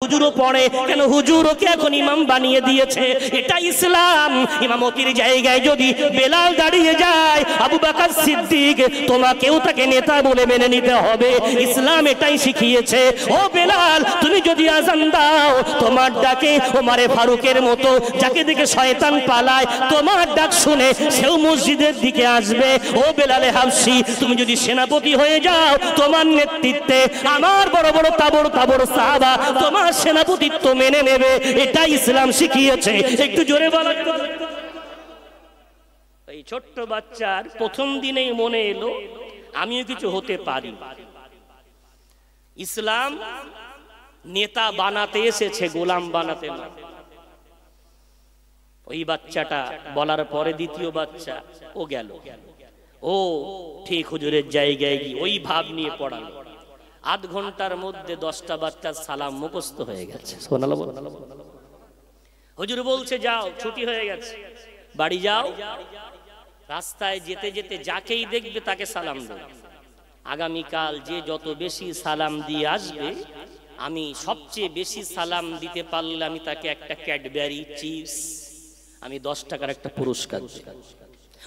হুজুরও পড়ে কেন, হুজুরকে এখন ইমাম বানিয়ে দিয়েছে, এটা ইসলাম। ইমামতির জায়গায় যদি বেলাল দাঁড়িয়ে যায়, আবু বকর সিদ্দিক, তোমাকেও তাকে নেতা বলে মেনে নিতে হবে। ইসলাম এটাই শিখিয়েছে। ও বেলাল, তুমি যদি আজান দাও, তোমার ডাকে ওমরে ফারুকের মতো যাকে দেখে শয়তান পালায়, তোমার ডাক শুনে সেও মসজিদের দিকে আসবে। ও বেলালে হাবশি, তুমি যদি সেনাপতি হয়ে যাও, তোমার নেতৃত্বে আমার বড় বড় তাবড় তাবড় সাহাবা তোমার সেনাপতিত্ব মেনে নেবে। এটা ইসলাম শিখিয়েছে। একটু জোরে বলো। এই ছোট্ট বাচ্চার প্রথম দিনেই মনে এলো আমিও কিছু হতে পারি। ইসলাম নেতা বানাতে এসেছে, গোলাম বানাতে না। ওই বাচ্চাটা বলার পরে দ্বিতীয় বাচ্চা ও গেল, ও ঠিক হুজুরের জায়গায় গিয়ে ওই ভাব নিয়ে পড়ালো। আধ ঘন্টার মধ্যে 10টা বাচ্চার সালাম মুখস্থ হয়ে গেছে। হুজুর বলছে যাও, ছুটি হয়ে গেছে, বাড়ি যাও। রাস্তায় যেতে যেতে যাকেই দেখবে তাকে সালাম দাও। আগামীকাল যে যত বেশি সালাম দিয়ে আসবে, আমি সবচেয়ে বেশি সালাম দিতে পারলে আমি তাকে একটা ক্যাডবেরি চিপস, আমি 10 টাকার একটা পুরস্কার দেব।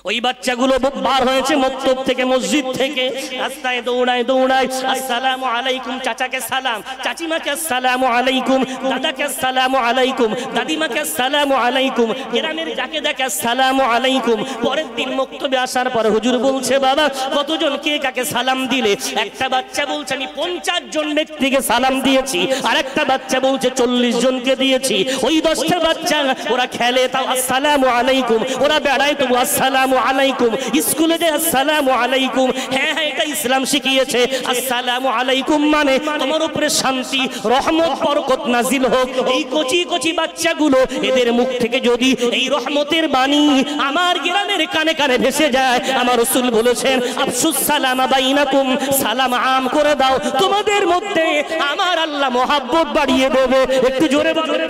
ওই বাচ্চাগুলো বার হয়েছে মক্তব থেকে, মসজিদ থেকে, রাস্তায় দৌড়ায় দৌড়ায় আসসালামু আলাইকুম, চাচাকে সালাম, চাচিমাকে আসসালামু আলাইকুম, দাদাকে আসসালামু আলাইকুম, দাদিমাকে আসসালামু আলাইকুম, গ্রামের যাকে দেখে আসসালামু আলাইকুম। পরের দিন মক্তবে আসার পর হুজুর বলছে বাবা কতজন কে কাকে সালাম দিলে? একটা বাচ্চা বলছে আমি 50 জন ব্যক্তিকে সালাম দিয়েছি, আর একটা বাচ্চা বলছে 40 জনকে দিয়েছি। ওই 10টা বাচ্চা ওরা খেলে তাও আসসালামু আলাইকুম, ওরা বেড়ায় তবু আসসালামু আলাইকুম, স্কুলে যায় আসসালামু আলাইকুম। হ্যাঁ হ্যাঁ, এটা ইসলাম শিখিয়েছে। আসসালামু আলাইকুম মানে তোমার উপরে শান্তি, রহমত, বরকত নাজিল হোক। এই কচি কচি বাচ্চাগুলো, এদের মুখ থেকে যদি এই রহমতের বাণী আমার গ্রামের কানে কানে ভেসে যায়, আমার রাসূল বলেছেন আফসুস সালামা বাইনাকুম, সালাম আম করে দাও, তোমাদের মধ্যে আমার আল্লাহ মহব্বত বাড়িয়ে দেবে। একটু জোরে জোরে।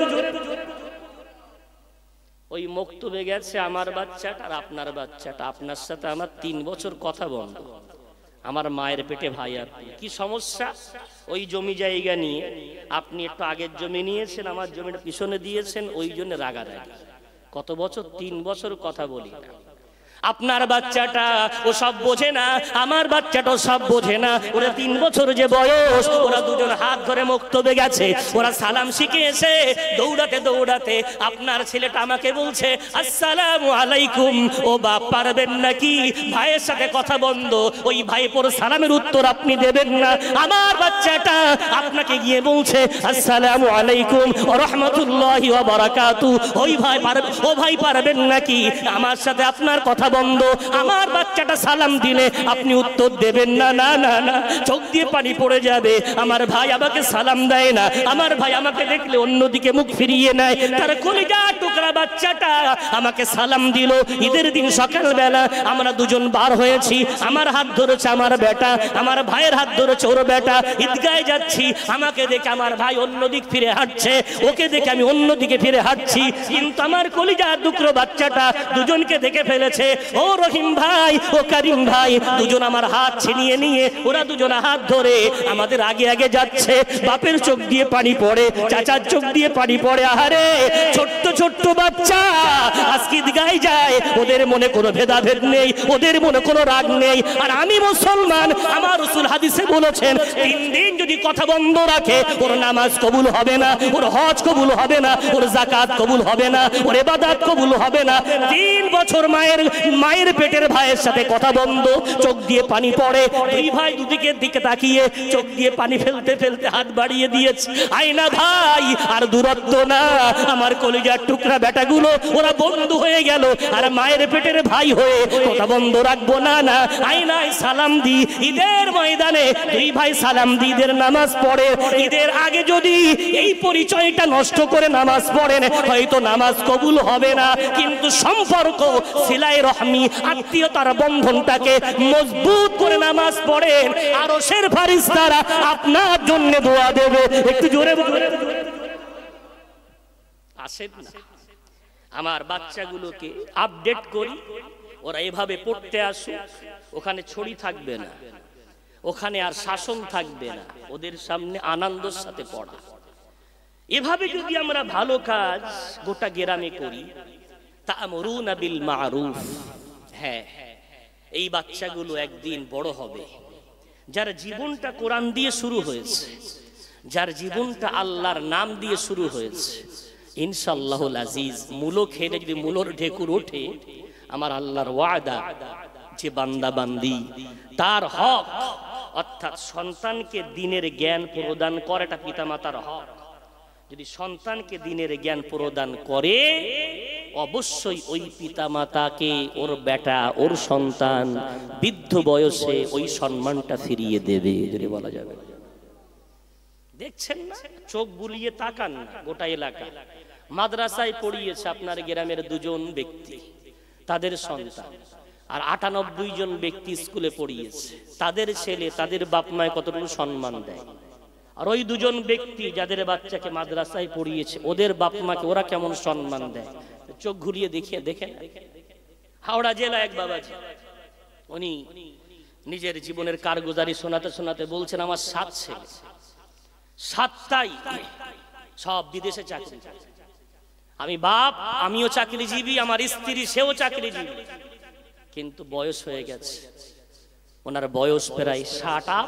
ওই মক্তবে গেছে আমার বাচ্চাটা আর আপনার বাচ্চাটা, আপনার সাথে আমার 3 বছর কথা বন্ধ। আমার মায়ের পেটে ভাই। আর কি সমস্যা? ওই জমি জায়গা নিয়ে আপনি একটু আগের জমি নিয়েছেন, আমার জমিটা পিছনে দিয়েছেন, ওই জন্য রাগারাগি। কত বছর? 3 বছর কথা বলি না। আপনার বাচ্চাটা ও সব বোঝে না, আমার বাচ্চাটাও সব বোঝে না। ওরা 3 বছর যে বয়স, ওরা দুজন হাত ধরে মক্তবে গেছে, ওরা সালাম শিখেছে। দৌড়াতে দৌড়াতে আপনার ছেলেটা আমাকে বলছে আসসালামু আলাইকুম। ও বাপ পারবেন নাকি? ভাইয়ের সাথে কথা বন্ধ, ওই ভাই পর সালামের উত্তর আপনি দেবেন না। আমার বাচ্চাটা আপনাকে গিয়ে বলছে আসসালামু আলাইকুম ওয়া রাহমাতুল্লাহি ওয়া বারাকাতুহু। ওই ভাই পারবেন, ও ভাই পারবেন নাকি? আমার সাথে আপনার কথা বন্ধ। আমার বাচ্চাটা সালাম দিলে আপনি উত্তর দেবেন না। না না না, চোখ দিয়ে পানি পড়ে যাবে। আমার ভাই আমাকে সালাম দেয় না, আমার ভাই আমাকে দেখলে অন্যদিকে মুখ ফিরিয়ে নেয়। তার কলিজা টুকরা বাচ্চাটা আমাকে সালাম দিল। ঈদের দিন সকালবেলা আমরা দুজন বার হয়েছি, আমার হাত ধরেছে আমার বেটা, আমার ভাইয়ের হাত ধরেছে ওর বেটা। ঈদগাহে যাচ্ছি, আমাকে দেখে আমার ভাই অন্যদিক ফিরে হাঁটছে, ওকে দেখে আমি অন্যদিকে ফিরে হাঁটছি। কিন্তু আমার কলিজা টুকরো বাচ্চাটা দুজনকে দেখে ফেলেছে। ও রহিম ভাই, ও করিম ভাই, দুজন আমার হাত ছিনিয়ে নিয়ে ওরা দুজন হাত ধরে আমাদের আগে আগে যাচ্ছে। বাপের চোখ দিয়ে পানি পড়ে, চাচার চোখ দিয়ে পানি পড়ে। আহারে ছোট্ট ছোট্ট বাচ্চা আজকে ঈদগাহে যায়, ওদের মনে কোনো ভেদাভেদ নেই, ওদের মনে কোনো রাগ নেই। আর আমি মুসলমান, আমার রাসূল হাদিসে বলেছেন 3 দিন যদি কথা বন্ধ রাখে ওর নামাজ কবুল হবে না, ওর হজ কবুল হবে না, ওর যাকাত কবুল হবে না, ওর ইবাদত কবুল হবে না। 3 বছর মায়ের পেটের ভাইয়ের সাথে কথা বন্ধ, চোখ দিয়ে পানি পড়ে। দুই ভাই দুদিকের দিকে তাকিয়ে চোখ দিয়ে পানি ফেলতে ফেলতে হাত বাড়িয়ে দিয়েছে। আয়না ভাই আর দূরত্ব না, আমার কলিজার টুকরা বেটাগুলো ওরা বন্ধু হয়ে গেল, আর মায়ের পেটের ভাই হয়ে কথা বন্ধ রাখবো না। না, আয়নায় সালাম দি। ঈদের ময়দানে দুই ভাই সালাম দি, ঈদের নামাজ পড়ে। ঈদের আগে যদি এই পরিচয়টা নষ্ট করে নামাজ পড়েন, হয়তো নামাজ কবুল হবে না, কিন্তু সম্পর্ক সিলাই রহমি, আত্মীয়তার বন্ধনটাকে মজবুত করে নামাজ পড়েন, আরশের ফেরেশতারা আপনার জন্য দোয়া দেবে। একটু জোরে আসেন না। আমার বাচ্চাগুলোকে আপডেট করি, ওরা এভাবে পড়তে আসুক। ওখানে ছড়ি থাকবে না, ওখানে আর শাসন থাকবে না, ওদের সামনে আনন্দের সাথে পড়া। এভাবে যদি আমরা ভালো কাজ গোটা গ্রামে করি, তা'মুরুনা বিল মা'রুফ, হ্যাঁ এই বাচ্চাগুলো একদিন বড় হবে, যার জীবনটা কোরআন দিয়ে শুরু হয়েছে, যার জীবনটা আল্লাহর নাম দিয়ে শুরু হয়েছে, ইনশাআল্লাহুল আজিজ মূলো খেলে যদি মূলোর ঢেকুর ওঠে, আমার আল্লাহর ওয়াদা যে বান্দা বান্দি তার হক অর্থাৎ সন্তানকে দ্বীনের জ্ঞান প্রদান করাটা পিতামাতার হক। যদি সন্তানকে দ্বীনের জ্ঞান প্রদান করে, অবশ্যই ওই পিতামাতাকে ওর বেটা ওর সন্তান বৃদ্ধ বয়সে ওই সম্মানটা ফিরিয়ে দেবে, যদি বলা যাবে। দেখছেন না, চোখ বুলিয়ে তাকান না, গোটা এলাকা মাদ্রাসায় পড়িয়েছে আপনার গ্রামের 2 জন ব্যক্তি, তাদের সন্তান, আর 98 জন ব্যক্তি স্কুলে পড়িয়েছে, তাদের ছেলে তাদের বাপ মায় কতটুকু সম্মান দেয়, আর ওই 2 জন ব্যক্তি যাদের বাচ্চাকে মাদ্রাসায় পড়িয়েছে ওদের বাপ মাকে ওরা কেমন সম্মান দেয়, চোখ ঘুরিয়ে দেখিয়ে দেখেন। হাওড়া জেলা এক বাবাজি, উনি নিজের জীবনের কারগুজারি শোনাতে শোনাতে বলছেন, আমার 7 ছেলে, 7টাই সব বিদেশে চাকরি, আমি বাপ, আমিও চাকরিজীবী, আমার স্ত্রী সেও চাকরিজীবী, কিন্তু বয়স হয়ে গেছে, ওনার বয়স প্রায় 60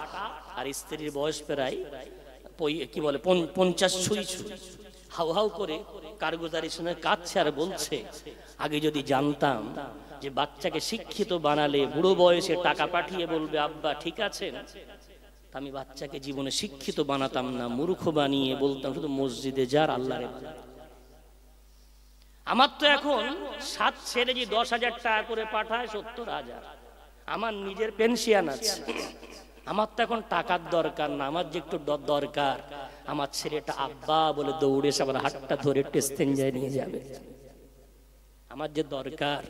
আর স্ত্রীর বয়স প্রায় কি বলে 50 ছুঁই ছুঁই। হাউ হাউ করে কারগুজারি শুনে কাঁদছে আর বলছে, আগে যদি জানতাম যে বাচ্চাকে শিক্ষিত বানালে বুড়ো বয়সে টাকা পাঠিয়ে বলবে আব্বা ঠিক আছে, আমি বাচ্চাকে জীবনে শিক্ষিত বানাতাম না, মূর্খ বানিয়ে বলতাম শুধু মসজিদে যার আল্লাহরে। আমার তো এখন 7 ছেলে যে 10,000 টাকা করে পাঠায় 70,000, আমার নিজের পেনশন আছে, আমার তো এখন টাকার দরকার না, আমার যে একটু দরকার আমার ছেলেটা আব্বা বলে দৌড়ে এসে আমার হাতটা ধরে টেস্টেঞ্জায় নিয়ে যাবে, আমার যে দরকার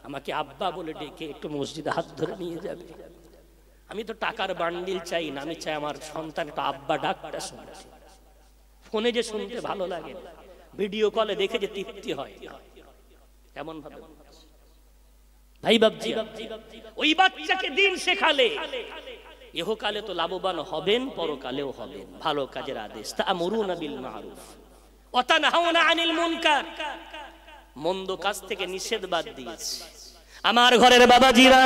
আমাকে আব্বা বলে ডেকে একটু মসজিদে হাত ধরে নিয়ে যাবে। আমি তো টাকার বান্ডিল চাই না, আমি চাই আমার সন্তান একটু আব্বা ডাকটা শুনতে, ফোনে যে শুনতে ভালো লাগে, ভিডিও কলে দেখে যে তৃপ্তি হয়, এমন ভাবে ভাই বাবজি ওই বাচ্চাকে দিন শেখালে ইহকালে তো লাভবান হবেন, পরকালেও হবেন। ভালো কাজের আদেশ, তা'মুরুনা বিল মা'রুফ ওয়া তানহাউনা আনিল মুনকার, মন্দ কাজ থেকে নিষেধ বাদ দিয়েছে। আমার ঘরের বাবাজিরা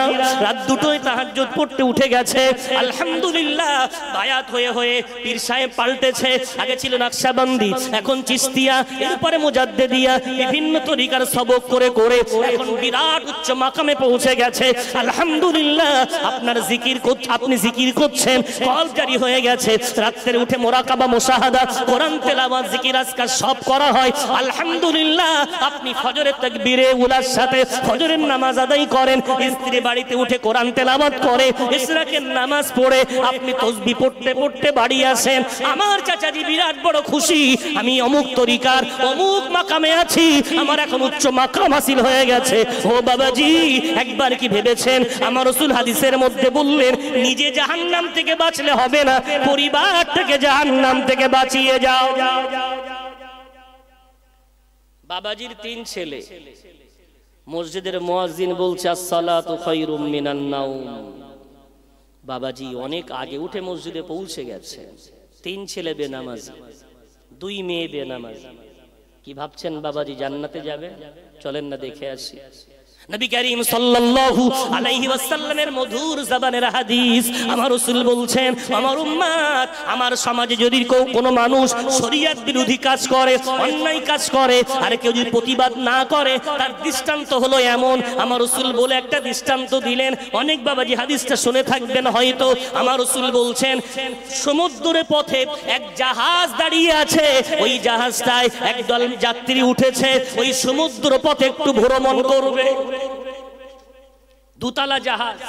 রাত 2টোয় তাহাজ্জুদ পড়তে উঠে গেছে, আলহামদুলিল্লাহ বায়াত হয়ে হয়ে পীর সাহেব পাল্টেছে, আগে ছিল নকশবন্দি, এখন চিশতিয়া, এরপরে মুজাদ্দিদিয়া, বিভিন্ন তরিকার সবক করে করে এখন বিরাট উচ্চ মাকামে পৌঁছে গেছে। আলহামদুলিল্লাহ আপনার জিকির করছেন, আপনি জিকির করছেন, কল জারি হয়ে গেছে, রাতে উঠে মুরাকাবা মুশাহাদা কোরআন তেলাওয়াত জিকির আজকার সব করা হয়। আলহামদুলিল্লাহ আপনি ফজরের তাকবীরে উলার সাথে ফজরের নামাজ আদায় করেন, স্ত্রী বাড়িতে উঠে কোরআন তেলাওয়াত করে, ইশরাকের নামাজ পড়ে আপনি তাসবিহ পড়তে পড়তে বাড়ি আসেন। আমার চাচাজি বিরাট বড় খুশি, আমি অমুক তরিকার অমুক মাকামে আছি, আমার এখন উচ্চ মাকাম হাসিল হয়ে গেছে। ও বাবাজি একবার কি ভেবেছেন, আমার রাসূল হাদিসের মধ্যে বললেন, নিজে জাহান্নাম থেকে বাঁচলে হবে না, পরিবার থেকে জাহান্নাম থেকে বাঁচিয়ে যাও। বাবাজির 3 ছেলে, মসজিদের মুয়াজ্জিন বলছে আসসালাতু খায়রুম মিনান নাওম। বাবাজি অনেক আগে উঠে মসজিদে পৌঁছে গেছে, 3 ছেলে বেনামাজি, 2 মেয়ে বেনামাজি। কি ভাবছেন বাবাজি জান্নাতে যাবে? চলেন না দেখে আসি। নবী করিম সাল্লাল্লাহু আলাইহি ওয়াসাল্লামের মধুর জবানের হাদিস, আমার রাসূল বলছেন, আমার উম্মত, আমার সমাজে যদি কোনো মানুষ শরীয়ত বিরোধী কাজ করে, অন্যায় কাজ করে, আর কেউ যদি প্রতিবাদ না করে, তার দৃষ্টান্ত হলো এমন। আমার রাসূল বলে একটা দৃষ্টান্ত দিলেন, অনেক বাবাজি হাদিসটা শুনে থাকবেন হয়তো। আমার রাসূল বলছেন, সমুদ্রের পথে এক জাহাজ দাঁড়িয়ে আছে, ওই জাহাজটায় একদল যাত্রী উঠেছে, ওই সমুদ্র পথে একটু ভ্রমণ করবে, 2 তলা জাহাজ,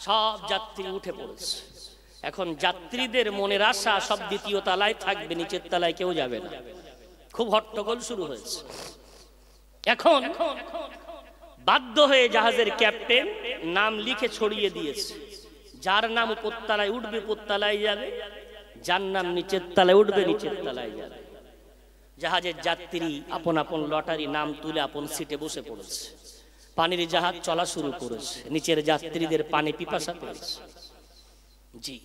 সব যাত্রী উঠে পড়েছে। এখন যাত্রীদের মনের আশা সব 2য় তলায় থাকবে, নিচের তলায় কেউ যাবে না। খুব হট্টগোল শুরু হয়েছে। এখন বাধ্য হয়ে জাহাজের ক্যাপ্টেন নাম লিখে ছড়িয়ে দিয়েছে, যার নাম উপর তলায় উঠবে উপর তলায় যাবে, যার নাম নিচের তলায় উঠবে নিচের তলায় যাবে। জাহাজের যাত্রী আপন আপন লটারি নাম তুলে আপন সিটে বসে পড়েছে। পানির জাহাজ চলা শুরু করেছে, নিচের যাত্রীদের পানি পিপাসা পেয়েছে। জি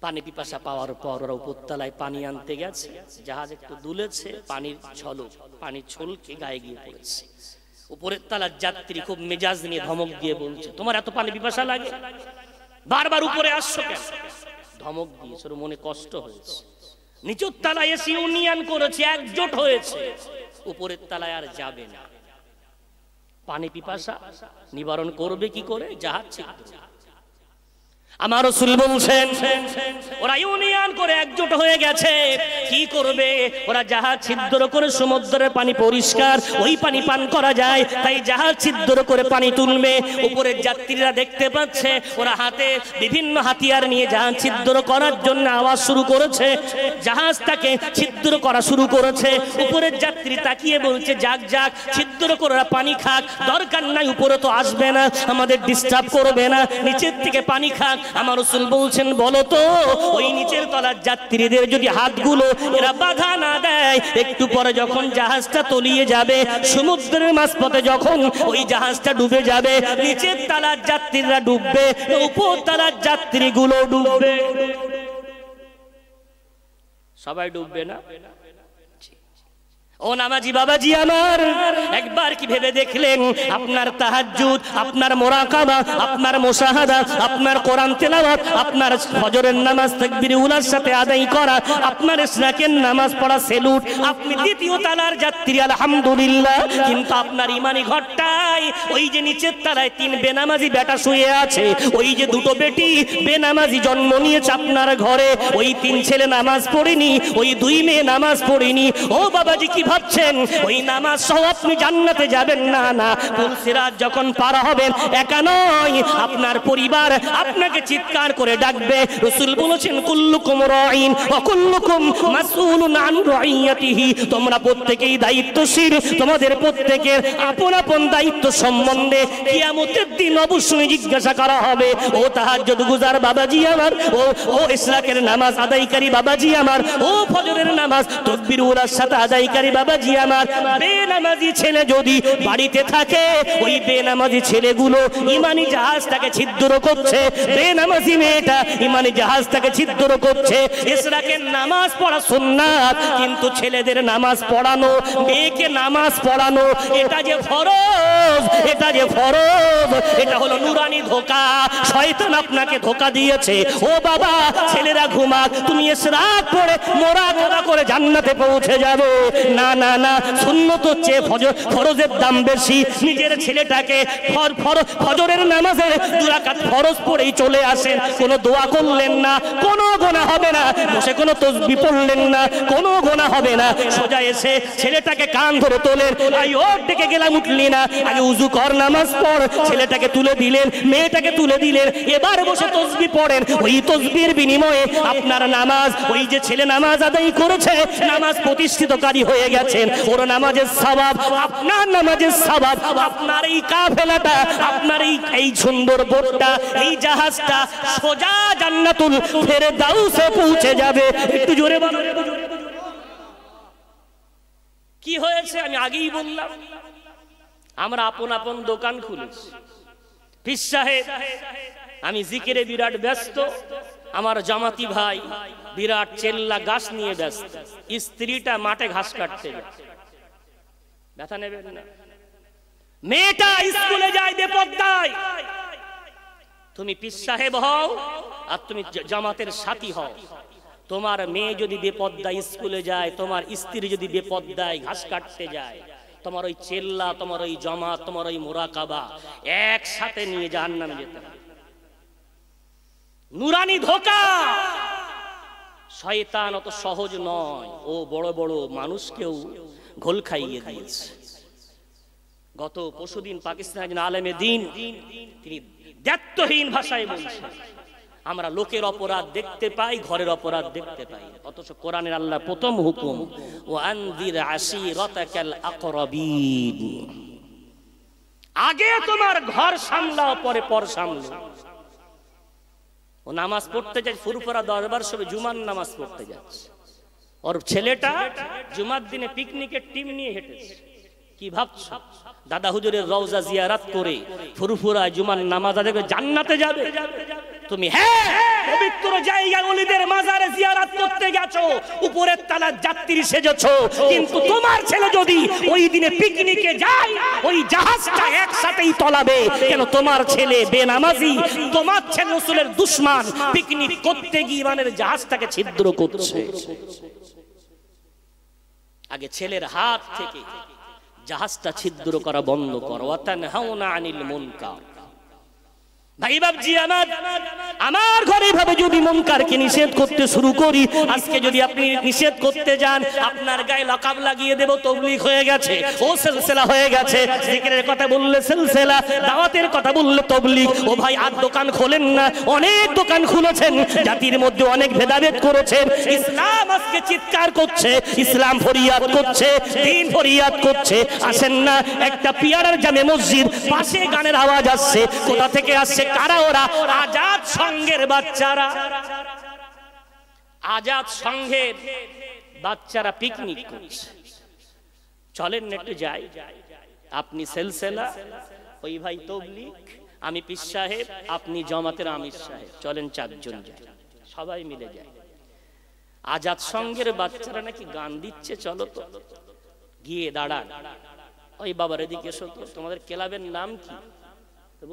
পানি পিপাসা পাওয়ার পর ওরা উপরতলায় পানি আনতে গেছে, জাহাজ একটু দুলেছে, পানির ঝলক, পানি ছলকে গায়ে গিয়ে পড়েছে। উপরের তলার যাত্রী খুব মেজাজ নিয়ে ধমক দিয়ে বলছে, তোমার এত পানি পিপাসা লাগে, বারবার উপরে আসছো কেন? ধমক দিয়েছে, ওর মনে কষ্ট হয়েছে। নিচের তলায় এসে ইউনিয়ন করেছে, একজোট হয়েছে, উপরের তলায় আর যাবে না। পানি পিপাসা নিবারণ করবে কি করে? জাহাজ ছিদ্র। আমার রাসূল বলছেন ওরা ইউনিয়ন করে একজোট হয়ে গেছে, কি করবে? ওরা জাহাজ ছিদ্র করে সমুদ্রের পানি পরিষ্কার, ওই পানি পান করা যায়, তাই জাহাজ ছিদ্র করে পানি তুলবে। উপরের যাত্রীরা দেখতে পাচ্ছে ওরা হাতে বিভিন্ন হাতিয়ার নিয়ে জাহাজ ছিদ্র করার জন্য আওয়াজ শুরু করেছে, জাহাজটাকে ছিদ্র করা শুরু করেছে। উপরের যাত্রী তাকিয়ে বলছে, যাক যাক, ছিদ্র করে ওরা পানি খাক, দরকার নাই, উপরে তো আসবে না, আমাদের ডিস্টার্ব করবে না, নিচের থেকে পানি খাক। আমার রাসূল বলছেন, বলো তো ওই নিচের তলার যাত্রীদের যদি হাতগুলো এরা বাধা না দেয়, একটু পরে যখন জাহাজটা তলিয়ে যাবে, সমুদ্রের মাঝপথে যখন ওই জাহাজটা ডুবে যাবে, নিচের তলার যাত্রীরা ডুববে, উপর তলার যাত্রীগুলো ডুববে। সবাই ডুববে না? ও নামাজি বাবাজি আমার, একবার কি ভেবে দেখলেন আপনার তাহাজ্জুদ, আপনার মুরাকাবা, আপনার মুশাহাদা, আপনার কোরআন তেলাওয়াত, আপনার ফজরের নামাজ তাকবীর উলার সাথে আদায় করা, আপনার ইশরাকের নামাজ পড়া, সেলুট, আপনি দ্বিতীয় তালার যাত্রী আলহামদুলিল্লাহ, কিন্তু আপনার ইমানি ঘরটায় ওই যে নিচের তলায় 3 বেনামাজি বেটা শুয়ে আছে, ওই যে 2 বেটি বেনামাজি জন্ম নিয়েছে আপনার ঘরে, ওই 3 ছেলে নামাজ পড়েনি, ওই 2 মেয়ে নামাজ পড়েনি। ও বাবাজি কি ভাবছেন ওই নামাজ সহ আপনি জান্নাতে যাবেন? না না, পুলসিরাত যখন পার হবেন, একা নয়, আপনার পরিবার আপনাকে চিৎকার করে ডাকবে। রাসূল বলেছেন, কুল্লুকুম রাঈন ওয়া কুল্লুকুম মাসউলুন আন রাইয়াতিহি, তোমরা প্রত্যেকেই দায়িত্বশীল, তোমাদের প্রত্যেকের আপন আপন দায়িত্ব সম্বন্ধে কিয়ামতের দিন অবশ্যই জিজ্ঞাসা করা হবে। ও তাহাজ্জুদ গুজার বাবাজি আমার, ও ইশরাকের নামাজ আদায়কারী বাবাজি আমার, ও ফজরের নামাজ তাকবীর উলার সাথে আদায়কারী বাবাজি আমার, বেনামাজি ছেলে যদি বাড়িতে থাকে, ওই বেনামাজি ছেলেগুলো ইমানি জাহাজটাকে ছিদ্র করছে, বেনামাজি মেয়েটা ইমানি জাহাজটাকে ছিদ্র করছে। ইশরাকের নামাজ পড়া সুন্নাত, কিন্তু ছেলেদের নামাজ পড়ানো, মেয়েকে নামাজ পড়ানো, এটা যে ফরজ, এটা যে ফরজ, এটা হলো নুরানি ধোঁকা। শয়তান আপনাকে ধোঁকা দিয়েছে। ও বাবা, ছেলেরা ঘুমাক, তুমি ইশরাক পড়ে মুরাকাবা করে জান্নাতে পৌঁছে যাবে। না না না, সুন্নত হচ্ছে ফরজের দাম বেশি। নিজের ছেলেটাকে ফজরের নামাজে 2 রাকাত ফরজ পড়েই চলে আসেন, কোনো দোয়া করলেন না, কোনো গুনাহ হবে না, বসে কোনো তাসবিহ পড়লেন না, কোনো গুনাহ হবে না, সোজা এসে ছেলেটাকে কান ধরে তোলেন, আই ওর ডেকে গেলাম, উঠলি না, আগে উযু কর, নামাজ পড়, ছেলেটাকে তুলে দিলেন, মেয়েটাকে তুলে দিলেন, এবার বসে তাসবিহ পড়েন। ওই তাসবিহের বিনিময়ে আপনার নামাজ, ওই যে ছেলে নামাজ আদায় করেছে, নামাজ প্রতিষ্ঠিতকারী হয়ে গেছেন, ওর নামাজের সওয়াব, আপনার নামাজের সওয়াব, আপনার এই কাফেলাটা, আপনার এই সুন্দর বোটটা, এই জাহাজটা সোজা জান্নাতুল ফেরদাউসে পৌঁছে যাবে। একটু জোরে বলুন। কি হয়েছে আমি আগেই বললাম, আমরা আপন আপন দোকান খুলেছি। পীর সাহেব, আমি জিকিরে বিরাট ব্যস্ত, আমার জামাতি ভাই বিরাট চেল্লা গাছ নিয়ে ব্যস্ত, স্ত্রীটা মাঠে ঘাস কাটতে যায়, ব্যথা নেবেন না। মেয়েটা স্কুলে যায় বেপরদায়, তুমি পীর সাহেব হও আর তুমি জামাতের সাথী হও, তোমার মেয়ে যদি বেপরদায় স্কুলে যায়, তোমার স্ত্রী যদি বেপরদায় ঘাস কাটতে যায়, তোমার ওই চেল্লা, তোমার ওই জামাত, তোমার ওই মুরাকাবা একসাথে নিয়ে জাহান্নামে যেতে হবে। নুরানি ধোঁকা। শয়তান অত সহজ নয়, ও বড় বড় মানুষকেও ঘোল খাইয়ে দিয়েছে। গত পরশুদিন পাকিস্তানের একজন আলেমে দ্বীন, তিনি দায়িত্বহীন ভাষায় বলছেন, আমরা লোকের অপরাধ দেখতে পাই, ঘরের অপরাধ দেখতে পাই, অথচ কোরআনের আল্লাহ প্রথম হুকুম, ওয়া আনযির আশীরাতাকাল আকরাবিন, আগে তোমার ঘর সামলাও, পরে পর সামলাও। ও নামাজ পড়তে যায়, ফুরফুরা দরবার সবে জুমার নামাজ পড়তে যাচ্ছে, ওর ছেলেটা জুমার দিনে পিকনিকের টিম নিয়ে হেঁটেছে। কি ভাবছো, দাদা হুজুরের রওজা জিয়ারত করে ফুরফুরা জুমার নামাজ আদায় করে জান্নাতে যাবে তুমি? হ্যাঁ, পবিত্র জায়গায় ওলিদের মাজারে জিয়ারত করতে গেছো, উপরের তলার যাত্রী সেজেছো, কিন্তু তোমার ছেলে যদি ওই দিনে পিকনিকে যায় ওই জাহাজটা একসাথেই তলাবে। কেন? তোমার ছেলে বেনামাজি, তোমার ছেলে রাসূলের দুশমন, পিকনিক করতে গিয়ে ইমানের জাহাজটাকে ছিদ্র করছে। আগে ছেলের হাত থেকে জাহাজটা ছিদ্র করা বন্ধ করো। ওয়া তানহাউনা আনিল মুনকার। ভাই বাবজি আমার ঘরে ভাবে যদি মুনকারকে নিষেধ করতে শুরু করি, আজকে যদি আপনি নিষেধ করতে যান আপনার গায়ে লকাব লাগিয়ে দেব, তবলিগ হয়ে গেছে, ও সিলসিলা হয়ে গেছে, জিকিরের কথা বললে সিলসিলা, দাওয়াতের কথা বললে তবলিগ। ও ভাই আর দোকান খোলেন না, অনেক দোকান খুলেছেন, জাতির মধ্যে অনেক ভেদাভেদ করেছেন। ইসলাম আজকে চিৎকার করছে, ইসলাম ফরিয়াদ করছে, দিন ফরিয়াদ করছে। আসেন না, একটা পিয়ারার জামে মসজিদ, পাশে গানের আওয়াজ আসছে, কোথা থেকে আসছে? কারা ওরা? আজাদ সংঘের বাচ্চারা, আজাদ সংঘের বাচ্চারা পিকনিক করছে। চলেন একটু যাই, আপনি সিলসিলা, ওই ভাই তবলিগ, আমি পীর সাহেব, আপনি জামাতের আমির সাহেব, চলেন চারজন যাই, সবাই মিলে যাই। আজাদ সংঘের বাচ্চারা নাকি গান দিচ্ছে, চলো তো গিয়ে দাঁড়ান। ওই বাবার এদিকে এসো তো, তোমাদের ক্লাবের নাম কি?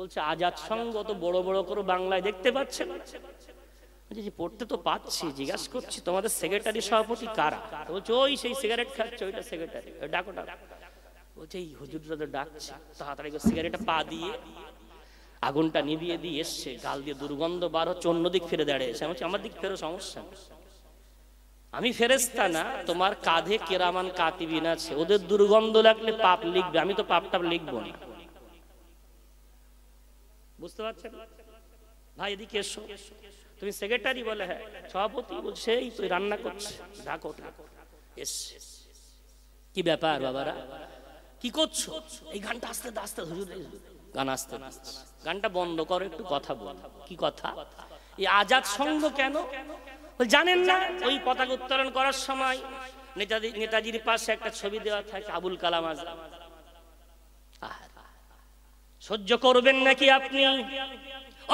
বলছে আজাদ সংঘ। তো বড় বড় করে বাংলায় দেখতে পাচ্ছেন? পড়তে তো পাচ্ছি, জিজ্ঞাসা করছি তোমাদের সেক্রেটারি সভাপতি কারা? বলছে ওই সেই সিগারেট খাচ্ছে ওইটা সেক্রেটারি, ডাকো ডাকো। বলছে এই হুজুররা তো ডাকছে, তাড়াতাড়ি সিগারেটটা পা দিয়ে আগুনটা নিভিয়ে দিয়ে এসছে, গাল দিয়ে দুর্গন্ধ বার হচ্ছে, অন্যদিক ফিরে দাঁড়িয়েছে। আমি বলছি আমার দিক ফেরো, সমস্যা নেই, আমি ফেরেশতা না, তোমার কাঁধে কেরামান কাতিবিন আছে, ওদের দুর্গন্ধ লাগলে পাপ লিখবে, আমি তো পাপটা লিখবো না। বুঝতে পারছেন ভাই? এদিকে এসো। তুমি সেক্রেটারি? বলে হ্যাঁ। সভাপতি? বলছে এই তুই রান্না করছে, ডাকো। কি ব্যাপার বাবারা, কি করছো? এই গানটা আস্তে আস্তে, হুজুর গান আস্তে, গানটা বন্ধ করো, একটু কথা বল। কি কথা? এই আজাদ সংঘ কেন জানেন না? ওই পতাকা উত্তোলন করার সময় নেতাজির পাশে একটা ছবি দেওয়া থাকে, আবুল কালাম আজাদ। সহ্য করবেন নাকি আপনি?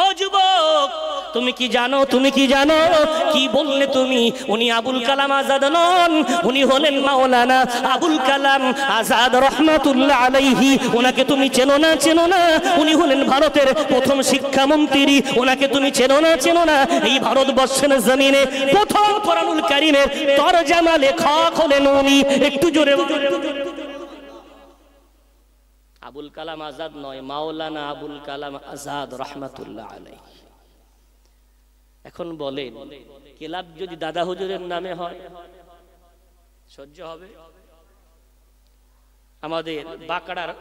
ও যুবক, তুমি কি জানো, তুমি কি জানো? কি বললে তুমি? উনি আবুল কালাম আজাদ নন, উনি হলেন মাওলানা আবুল কালাম আজাদ রহমাতুল্লাহ আলাইহি। ওনাকে তুমি চেনো না? চেনো না? উনি হলেন ভারতের প্রথম শিক্ষামন্ত্রী, ওনাকে তুমি চেনো না? চেনো না? এই ভারতবর্ষের জমিনে প্রথম কোরআনুল কারীমের তরজমা লেখক হলেন উনি। একটু জোরে আবুল কালাম আজাদ নয়, মাওলানা আবুল কালাম আজাদ রহমাতুল্লাহ আলাইহি। এখন বলেন, ক্লাব যদি দাদা হুজুরের নামে হয় সহ্য হবে? আমাদের বাঁকড়ার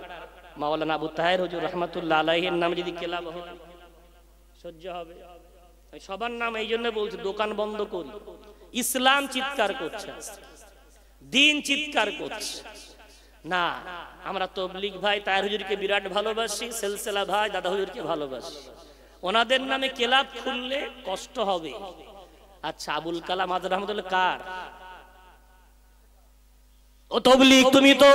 মাওলানা আবু তাহের হুজুর রহমাতুল্লাহ আলাইহির নামে যদি ক্লাব হয় সহ্য হবে? সবার নাম এই জন্য বলছি, দোকান বন্ধ করি। ইসলাম চিৎকার করছে, দিন চিৎকার করছে না। আমরা তবলিগ ভাই তাহের হুজুরকে বিরাট ভালোবাসি, সিলসিলা ভাই দাদা হুজুরকে ভালোবাসি। ওনাদের নামে ক্লাব খুললে কষ্ট হবে। আচ্ছা, আবুল কালাম আজাদ রহমাতুল্লাহ কার? ও তবলিগ, তুমি তো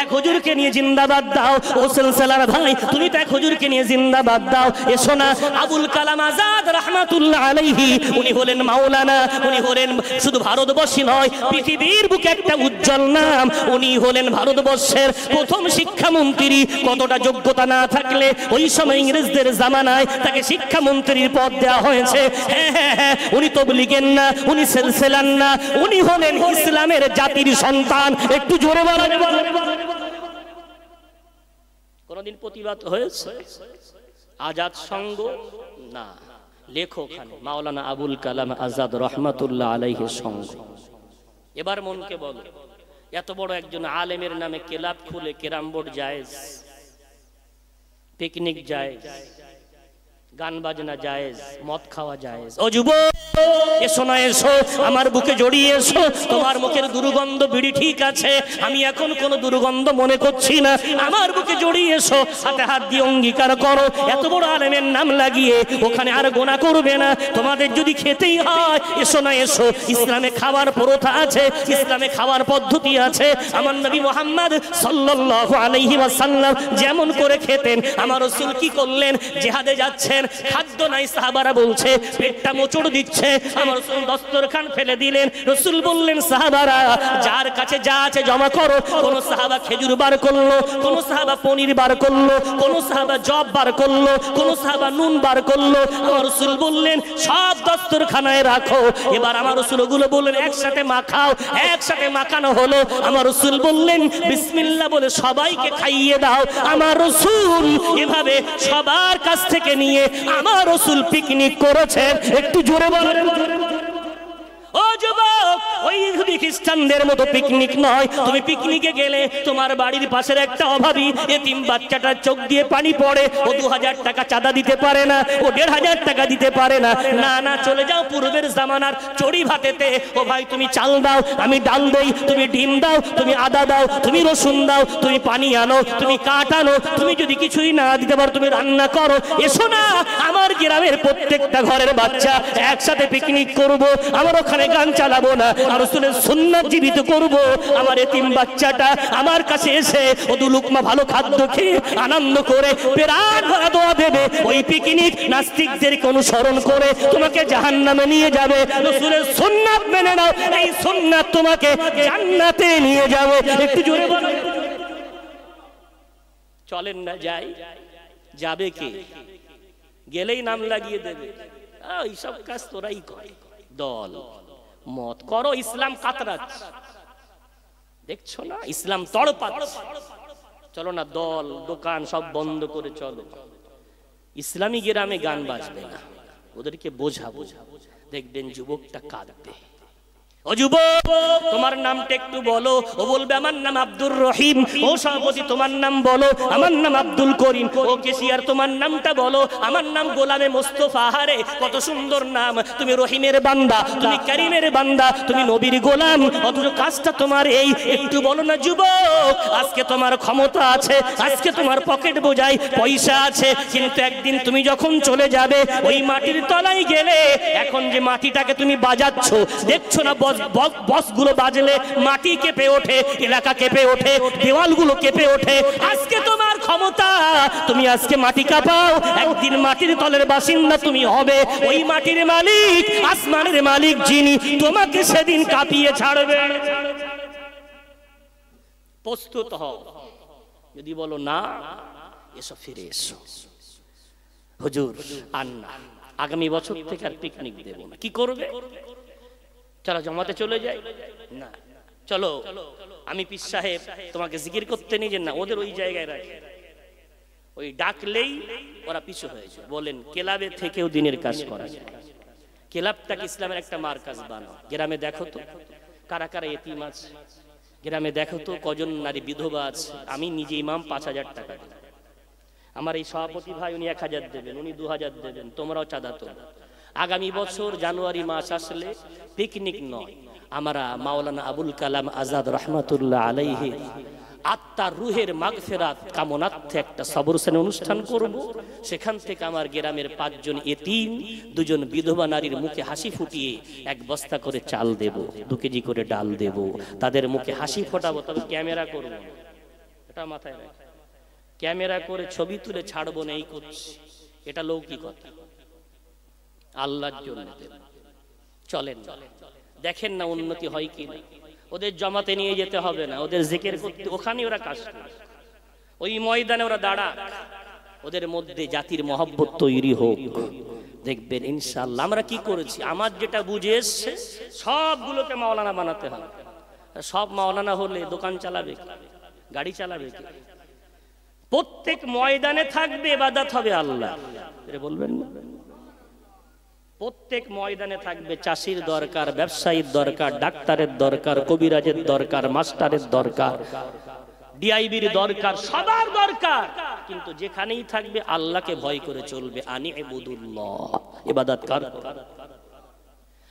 এক হুজুরকে নিয়ে জিন্দাবাদ দাও। ও সিলসিলার ভাই, তুমি তো এক হুজুরকে নিয়ে জিন্দাবাদ দাও। এসো না, আবুল কালাম আজাদ রাহমাতুল্লাহ আলাইহি উনি হলেন মাওলানা, উনি হলেন শুধু ভারতবর্ষী নয়, পৃথিবীর বুকে একটা উজ্জ্বল নাম। উনি হলেন ভারতবর্ষের প্রথম শিক্ষামন্ত্রী। কতটা যোগ্যতা না থাকলে ওই সময় ইংরেজদের জামানায় তাকে শিক্ষামন্ত্রীর পদ দেওয়া হয়েছে। হ্যাঁ হ্যাঁ হ্যাঁ, উনি তবলিগের না, উনি সিলসিলার না, উনি হলেন ইসলামের জাতির সন্তান। একটু জোরে বলেন। কোনদিন প্রতিবাদ হয়েছে? আজাদ সংঘ না, লেখক মাওলানা আবুল কালাম আজাদ রহমাতুল্লাহ আলাইহির সংঘ। এবার মনকে বলো, এত বড় একজন আলেমের নামে ক্লাব খুলে ক্যারাম বোর্ড জায়েজ, পিকনিক জায়েজ, গান বাজনা জায়েজ, মদ খাওয়া জায়েজ। ও যুবক, এসো না এসো, আমার বুকে জড়িয়ে এসো। তোমার মুখের দুর্গন্ধ বিড়ি ঠিক আছে, আমি এখন কোনো দুর্গন্ধ মনে করছি না, আমার বুকে জড়িয়ে এসো। হাতে হাত দিয়ে অঙ্গীকার করো, এত বড় আলেমের নাম লাগিয়ে ওখানে আর গোনা করবে না। তোমাদের যদি খেতেই হয় এসো না এসো, ইসলামে খাবার প্রথা আছে, ইসলামে খাবার পদ্ধতি আছে। আমার নবী মুহাম্মদ সাল্লাল্লাহু আলাইহি ওয়াসাল্লাম যেমন করে খেতেন, আমার রাসূল কি করলেন? জিহাদে যাচ্ছেন, খাদ্য নাই, সাহাবারা বলছে পেটটা মোচড় দিচ্ছে, আমার রাসূল দস্তরখান ফেলে দিলেন। রাসূল বললেন সাহাবারা যার কাছে যা আছে জমা করো। কোন সাহাবা খেজুর বার করলো, কোন সাহাবা পনির বার করলো, কোন সাহাবা জব বার করলো, কোন সাহাবা নুন বার করলো। আমার রাসূল বললেন সব দস্তরখানায় রাখো। এবার আমার রাসূল ওগুলো বললেন একসাথে মাখাও। একসাথে মাখানো হলো। আমার রাসূল বললেন বিসমিল্লাহ বলে সবাইকে খাইয়ে দাও। আমার রাসূল এভাবে সবার কাছ থেকে নিয়ে আমার রাসূল পিকনিক করেছেন। একটু জোরে বলেন। ও যুবক, ওই ইহুদি খ্রিস্টানদের মতো পিকনিক নয়। তুমি পিকনিকে গেলে তোমার বাড়ির পাশের একটা অভাবী এতিম বাচ্চাটার চোখ দিয়ে পানি পড়ে, ও 2000 টাকা চাঁদা দিতে পারে না, ও 1500 টাকা দিতে পারে না। না না, চলে যাও পূর্বের জামানার চড়ি ভাতেতে। ও ভাই তুমি চাল দাও, আমি ডাল দেই, তুমি ডিম দাও, তুমি আদা দাও, তুমি রসুন দাও, তুমি পানি আনো, তুমি কাঠ আনো। তুমি যদি কিছুই না দিতে পারো তুমি রান্না করো। এসো না, আমার গ্রামের প্রত্যেকটা ঘরের বাচ্চা একসাথে পিকনিক করব। আমার ওখানে গান চালাবো না, আর রাসূলের সুন্নাত জীবিত করব। আমার এতিম বাচ্চাটা আমার কাছে এসে ও দুলুকমা ভালো খাদ্য খেয়ে আনন্দ করে পেরাত ভরা দোয়া দেবে। ওই পিকনিক নাস্তিকদেরকে অনুসরণ করে তোমাকে জাহান্নামে নিয়ে যাবে। রাসূলের সুন্নাত মেনে নাও, এই সুন্নাত তোমাকে জান্নাতে নিয়ে যাবে। একটু জোরে বলো। চলেন না যাই, যাবে কে? গেলেই নাম লাগিয়ে দেবে। এইসব কাজ তোরাই করে, দল মত করো। ইসলাম কাতরাচ্ছে, দেখছো না ইসলাম তড়পাচ্ছে। চলো না, দল দোকান সব বন্ধ করে চলো। ইসলামী গ্রামে গান বাজবে না, ওদেরকে বোঝাবো। দেখবেন যুবকটা কাঁদবে। ও যুবক, তোমার নামটা একটু বলো। ও বলবে আমার নাম আব্দুর রহিম। ও সভাপতি তোমার নাম বলো। আমার নাম আব্দুল করিম। ও কেশিয়ার তোমার নামটা বলো। আমার নাম গোলামে মোস্তফা। হারে কত সুন্দর নাম। তুমি রহিমের বান্দা, তুমি করিমের বান্দা, তুমি নবীর গোলাম, অথচ কাজটা তোমার এই। একটু বলো না যুবক, আজকে তোমার ক্ষমতা আছে, আজকে তোমার পকেট বোঝাই পয়সা আছে, কিন্তু একদিন তুমি যখন চলে যাবে ওই মাটির তলায় গেলে, এখন যে মাটিটাকে তুমি বাজাচ্ছ দেখছো না, বসগুলো বাজলে মাটি কেঁপে ওঠে, এলাকা কেঁপে ওঠে, দেওয়ালগুলো কেঁপে ওঠে। আজকে তোমার ক্ষমতা, তুমি আজকে মাটি কাঁপাও, একদিন মাটির তলের বাসিন্দা তুমি হবে। ওই মাটির মালিক, আসমানের মালিক যিনি, তোমাকে সেদিন কাঁপিয়ে ছাড়বে। প্রস্তুত হও। যদি বলো না, এসো, ফিরে এসো। হুজুর আন্না আগামী বছর থেকে আর পিকনিক দেব না। কি করবে? চলো জমাতে চলে যাই। না, চলো আমি পীর সাহেব তোমাকে জিকির করতে নিয়ে যান না, ওদের ওই জায়গায় রাখে। ওই ডাকলেই ওরা পিছু হয়ে যায়। বলেন ক্লাবে থেকেও দিনের কাজ করা যায়। ক্লাবটাকে ইসলামের একটা মার্কাজ বানাও। গ্রামে দেখো তো কারা কারা এতিম আছে, গ্রামে দেখো তো কজন নারী বিধবা আছে। আমি নিজে ইমাম 5000 টাকা দিই। আমার এই সভাপতি ভাই উনি 1000 দেবেন, উনি 2000 দেবেন। তোমরাও চাঁদা তোলো। আগামী বছর জানুয়ারি মাস আসলে পিকনিক নয়, আমরা মাওলানা আবুল কালাম আজাদ রহমাতুল্লাহ আলাইহি আত্মার রুহের মাগফিরাত কামনার্থে একটা সবর শ্রেণী অনুষ্ঠান করব। সেখান থেকে আমার গ্রামের 5 জন এতিম, 2 জন বিধবা নারীর মুখে হাসি ফুটিয়ে 1 বস্তা করে চাল দেব, 2 কেজি করে ডাল দেব। তাদের মুখে হাসি ফোটাবো, তবে ক্যামেরা করব না, এটা মাথায় রাখ। ক্যামেরা করে ছবি তুলে ছাড়বো না, এই করছি। এটা লৌকিকতা, আল্লাহর জন্য দেব। চলেন দেখেন না উন্নতি হয় কি না। ওদের জমাতে নিয়ে যেতে হবে না, ওদের জিকির করতে ওখানে ওরা কাজ করে, ওই ময়দানে ওরা দাঁড়া। ওদের মধ্যে জাতির মহব্বত তৈরি হোক। দেখবেন ইনশাআল্লাহ। আমরা কি করেছি, আমার যেটা বুঝে এসছে সবগুলোকে মাওলানা বানাতে হবে। সব মাওলানা হলে দোকান চালাবে কি, গাড়ি চালাবে কি? প্রত্যেক ময়দানে থাকবে ইবাদত হবে আল্লাহ, এটা বলবেন না? প্রত্যেক ময়দানে থাকবে চাষির দরকার, ব্যবসায়ীর দরকার, ডাক্তারের দরকার, কবিরাজের দরকার, মাস্টারের দরকার, ডিআইবির দরকার, সবার দরকার। কিন্তু যেখানেই থাকবে আল্লাহকে ভয় করে চলবে। আনি ইবুদুল্লাহ, ইবাদত কর।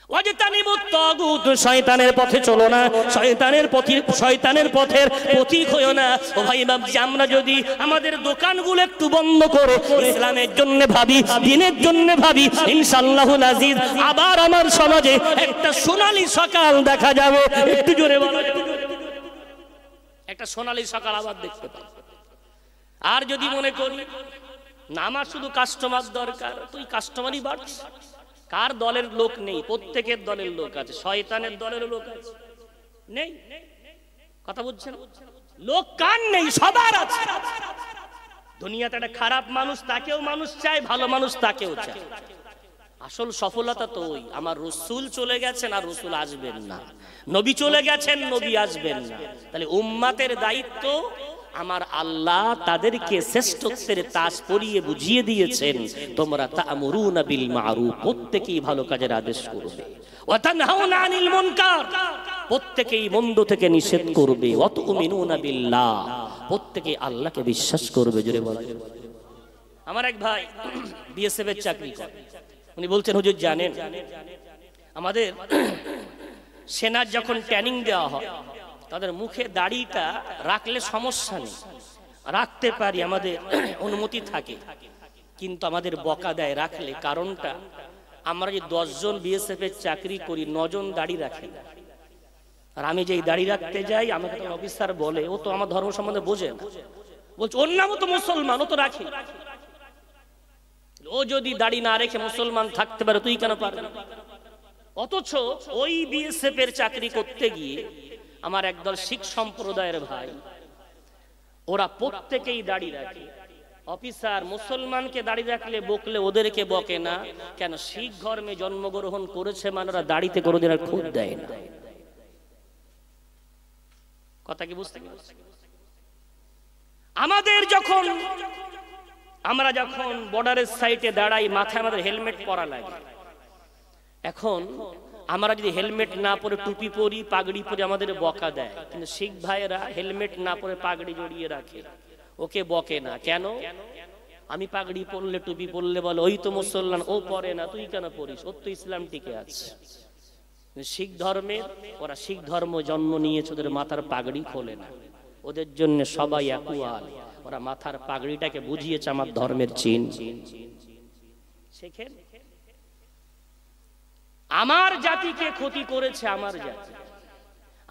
ওয়াজতানিবুত তাগুত, শয়তানের পথে চলো না, শয়তানের পথের পথিক হইও না। ও ভাই বাবজি, আমরা যদি আমাদের দোকানগুলো একটু বন্ধ করে ইসলামের জন্য ভাবি, দ্বীনের জন্য ভাবি, ইনশাআল্লাহুল আজিজ আবার আমার সমাজে একটা সোনালী সকাল দেখা যাবে। একটু জোরে বলো, একটা সোনালী সকাল আবার দেখতে পাবো। আর যদি মনে করি না আমার শুধু কাস্টমার দরকার, তুই কাস্টমারই বাড়ছে। কার দলের লোক নেই? প্রত্যেকের দলের লোক আছে। শয়তানের দলের লোক আছে নেই? কথা বুঝছেন? লোক কার নেই? সবার আছে। দুনিয়াতে একটা খারাপ মানুষ, তাকেও মানুষ চায়, ভালো মানুষ তাকেও চায়। আসল সফলতা তো ওই, আমার রাসূল চলে গেছেন আর রাসূল আসবেন না, নবী চলে গেছেন, নবী আসবেন না। তাহলে উম্মতের দায়িত্ব, আমার আল্লাহ তাদেরকে শ্রেষ্ঠত্বের তাজ পরিয়ে বুঝিয়ে দিয়েছেন, তোমরা তা'মুরুনা বিল মা'রুফ, প্রত্যেকেই ভালো কাজের আদেশ করবে, ওয়া তানহাউনা আনিল মুনকার, প্রত্যেকেই মন্দ থেকে নিষেধ করবে, ওয়া তু'মিনুনা বিল্লাহ, প্রত্যেকেই আল্লাহকে বিশ্বাস করবে। জোরে বলা। আমার এক ভাই বিএসএফ এর চাকরি করে, উনি বলছেন হুজুর জানেন আমাদের সেনার যখন ট্রেনিং দেওয়া হয় তাদের মুখে দাড়িটা রাখলে সমস্যা নেই, রাখতে পারি, আমাদের অনুমতি থাকে, কিন্তু আমাদের বকা দেয় রাখলে। কারণটা, আমরা যে 10 জন বিএসএফ এর চাকরি করি, 9 জন দাড়ি রাখি, আর আমি যেই দাড়ি রাখতে যাই আমাকে তো অফিসার বলে ও তো আমার ধর্ম সম্বন্ধে বোঝে না, বলছে ওর নামও তো মুসলমান, ও তো রাখে। ও যদি দাড়ি না রেখে মুসলমান থাকতে পারে, তুই কেন পারবি? অথচ ওই বিএসএফ এর চাকরি করতে গিয়ে আমার একদল শিখ সম্প্রদায়ের ভাই, ওরা প্রত্যেকেই দাড়ি রাখে। অফিসার মুসলমানকে দাড়ি রাখলে বকলে ওদেরকে বকে না, কেন? শিখ ধর্মে জন্মগ্রহণ করেছে মানে ওরা দাড়িতে কোনোদিন আর খুঁত দেয় না। কথা কি বুঝতে পারছেন? আমরা যখন বর্ডারের সাইডে দাঁড়াই, মাথায় আমাদের হেলমেট পরা লাগে। এখন আমরা যদি হেলমেট না পরে টুপি পরি, পাগড়ি পরে, আমাদের বকা দেয়। কিন্তু শিখ ভাইয়েরা হেলমেট না পরে পাগড়ি জড়িয়ে রাখে, ওকে বকে না। কেন? আমি পাগড়ি পরলে, টুপি পরলে বলে ওই তো মুসলমান, ও পরে না, তুই কেন পরিস, ওর তো ইসলাম টিকে আছে। শিখ ধর্মের, ওরা শিখ ধর্ম জন্ম নিয়েছে, ওদের মাথার পাগড়ি খোলে না, ওদের জন্য সবাই একুয়াল। ওরা মাথার পাগড়িটাকে বুঝিয়েছে আমার ধর্মের চিহ্ন। শেখেন, আমার জাতিকে ক্ষতি করেছে আমার জাতি,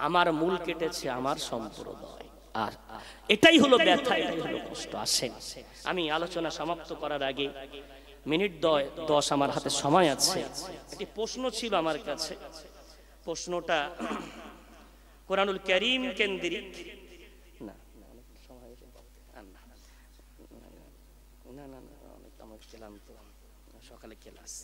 আমার মূল কেটেছে আমার সম্প্রদায়। আর এটাই হলো ব্যথা, এটাই হলো কষ্ট। আসেন, আমি আলোচনা সমাপ্ত করার আগে মিনিট 10 আমার হাতে সময় আছে। একটি প্রশ্ন ছিল আমার কাছে, প্রশ্নটা কোরআনুল কারীম কেন্দ্রিক। সকালে ক্লাস,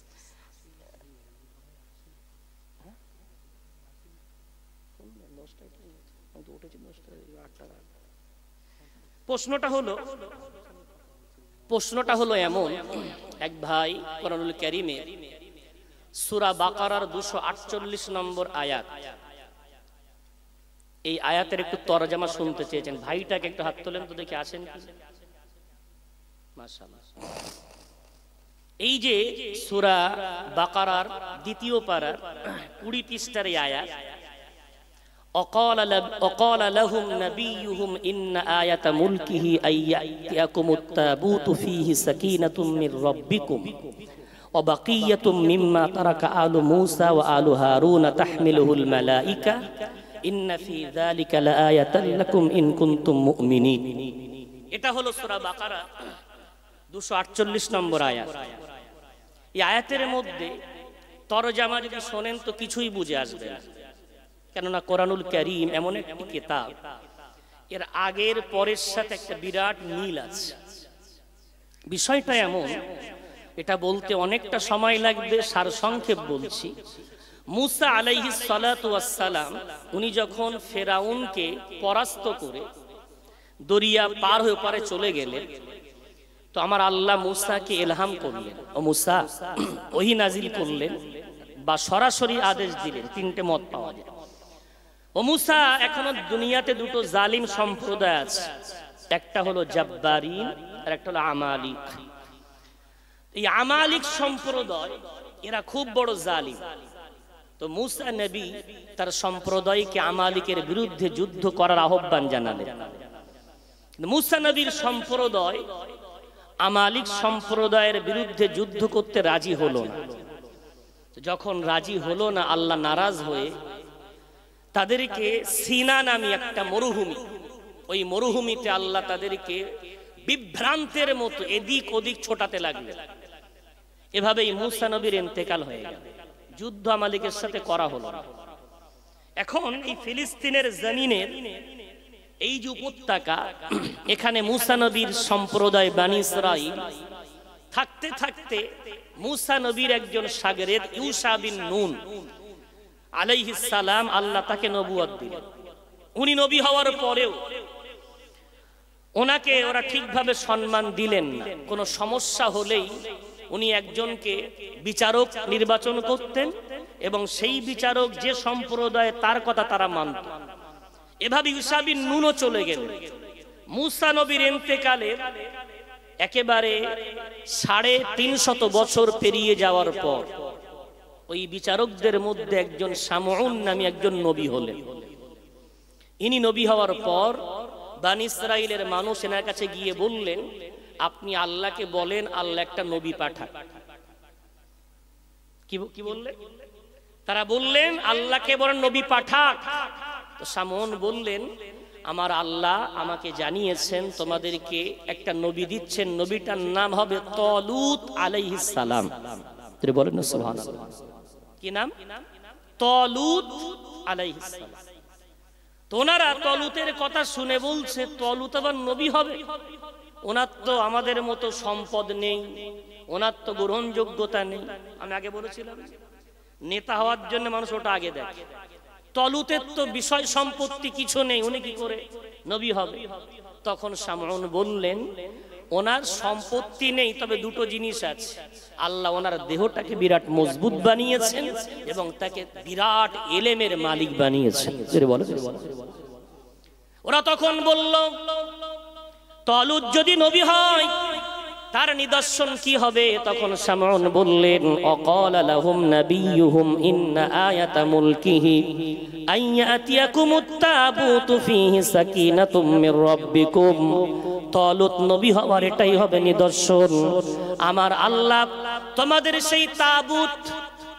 প্রশ্নটা হলো এমন, এক ভাই কোরআনুল কারীমে সূরা বাকারার 248 নম্বর আয়াত, এই আয়াতের একটু তরজমা শুনতে চেয়েছেন। ভাইটাকে একটু হাত তোলেন তো দেখি, আসেন কি? মাশাআল্লাহ। এই যে সূরা বাকারার 2য় পারার 20 পৃষ্ঠার এই আয়াত, وقال لهم نبيهم إن آية ملكه أن يأتيكم التابوت فيه سكينة من ربكم وبقية مما ترك آل موسى وآل هارون تحمله الملائكة إن في ذلك لآية لكم إن كنتم مؤمنين। এটা হলো সূরা বাকারা 248 নম্বর আয়াত। এই আয়াতের মধ্যে তরজমা যদি শোনেন তো কিছুই বুঝে আসবে না, কেননা কোরআনুল কারীম এমন একটি কিতাব, এর আগের পরের সাথে একটা বিরাট মিল আছে। বিষয়টা এমন, এটা বলতে অনেকটা সময় লাগবে, সারসংক্ষেপ বলছি। মুসা আলাইহিস সালাতু ওয়াস সালাম, উনি যখন ফেরাউনকে পরাস্ত করে দরিয়া পার হয়ে পারে চলে গেলেন, তো আমার আল্লাহ মুসাকে ইলহাম করলেন, ও মুসা, ওহী নাজিল করলেন বা সরাসরি আদেশ দিলেন। 3টে মত পাওয়া যায়। ও মুসা, এখনো দুনিয়াতে 2টো জালিম সম্প্রদায় আছে, একটা হলো জাব্বারিন আর একটা হলো আমালিক। এই আমালিক সম্প্রদায় এরা খুব বড় জালিম। তো মূসা নবী তার সম্প্রদায়কে আমালিকের বিরুদ্ধে যুদ্ধ করার আহ্বান জানালেন। মূসা নবীর সম্প্রদায় আমালিক সম্প্রদায়ের বিরুদ্ধে যুদ্ধ করতে রাজি হলো না। যখন রাজি হলো না, আল্লাহ নারাজ হয়ে তাদেরকে সিনা নামে একটা মরুভূমি, ওই মরুভূমিতে আল্লাহ তাদেরকে বিভ্রান্তের মতো এদিক ওদিক ছোটাতে লাগলেন। এভাবেই মূসা নবীর ইন্তেকাল হয়ে গেল। যুদ্ধ আমালিকের সাথে করা হলো না। এখন এই ফিলিস্তিনের জমিনের এই যে উপত্যকা, এখানে মূসা নবীর সম্প্রদায় বানি ইসরাঈল থাকতে থাকতে মূসা নবীর একজন শাগরেদ ইউশা বিন নুন আলাইহিস সালাম, আল্লাহ তাকে নবুয়ত দিলেন। উনি নবী হওয়ার পরেও ওনাকে ওরা ঠিকভাবে সম্মান দিলেন না। কোনো সমস্যা হলেই উনি একজনকে বিচারক নির্বাচন করতেন এবং সেই বিচারক যে সম্প্রদায় তার কথা তারা মানত। এভাবে ইউশা বিন নুনও চলে গেলেন। মূসা নবীর ইন্তেকালের একেবারে 350 বছর পেরিয়ে যাওয়ার পর ওই বিচারকদের মধ্যে একজন শামউন নামে একজন নবী হলেন। ইনি নবী হওয়ার পর বানি ইসরাঈলের মানুষ এনার কাছে গিয়ে বললেন, আপনি আল্লাহকে বলেন আল্লাহ একটা নবী পাঠান। কি বললেন? তারা বললেন আল্লাহকে বলেন নবী পাঠাক। তো শামউন বললেন, আমার আল্লাহ আমাকে জানিয়েছেন তোমাদেরকে একটা নবী দিচ্ছেন, নবীটার নাম হবে তালুত আলাইহিস সালাম। তুমি বলেন না সুবহানাল্লাহ। কি নাম? তালুত আলাইহিস সালাম। তো ওনারা তালুতের কথা শুনে বলছে, তালুত আবার নবী হবে? ওনার তো আমাদের মতো সম্পদ নেই, ওনার তো গ্রহণযোগ্যতা নেই। আমি আগে বলেছিলাম নেতা হওয়ার জন্য মানুষ ওটা আগে দেখে। তালুতের তো বিষয় সম্পত্তি কিছু নেই, উনি কি করে নবী হবে? তখন শামউন বললেন, ওনার সম্পত্তি নেই, তবে দুটো জিনিস আছে। আল্লাহ ওনার দেহটাকে বিরাট মজবুত বানিয়েছেন এবং তাকে বিরাট এলেমের মালিক বানিয়েছেন। ওরা তখন বলল, তালুত যদি নবী হয় তার নিদর্শন কি হবে? তখন শামউন বললেন, অকাল লাহুম নাবিয়ুহুম ইন্না আয়াতা মুলকিহি আইয়াতিয়াকুমুত তাবুতু ফিহি সাকিনাতুম মির রাব্বিকুম। তালুত নবী হওয়ার এটাই হবে নিদর্শন। আমার আল্লাহ তোমাদের সেই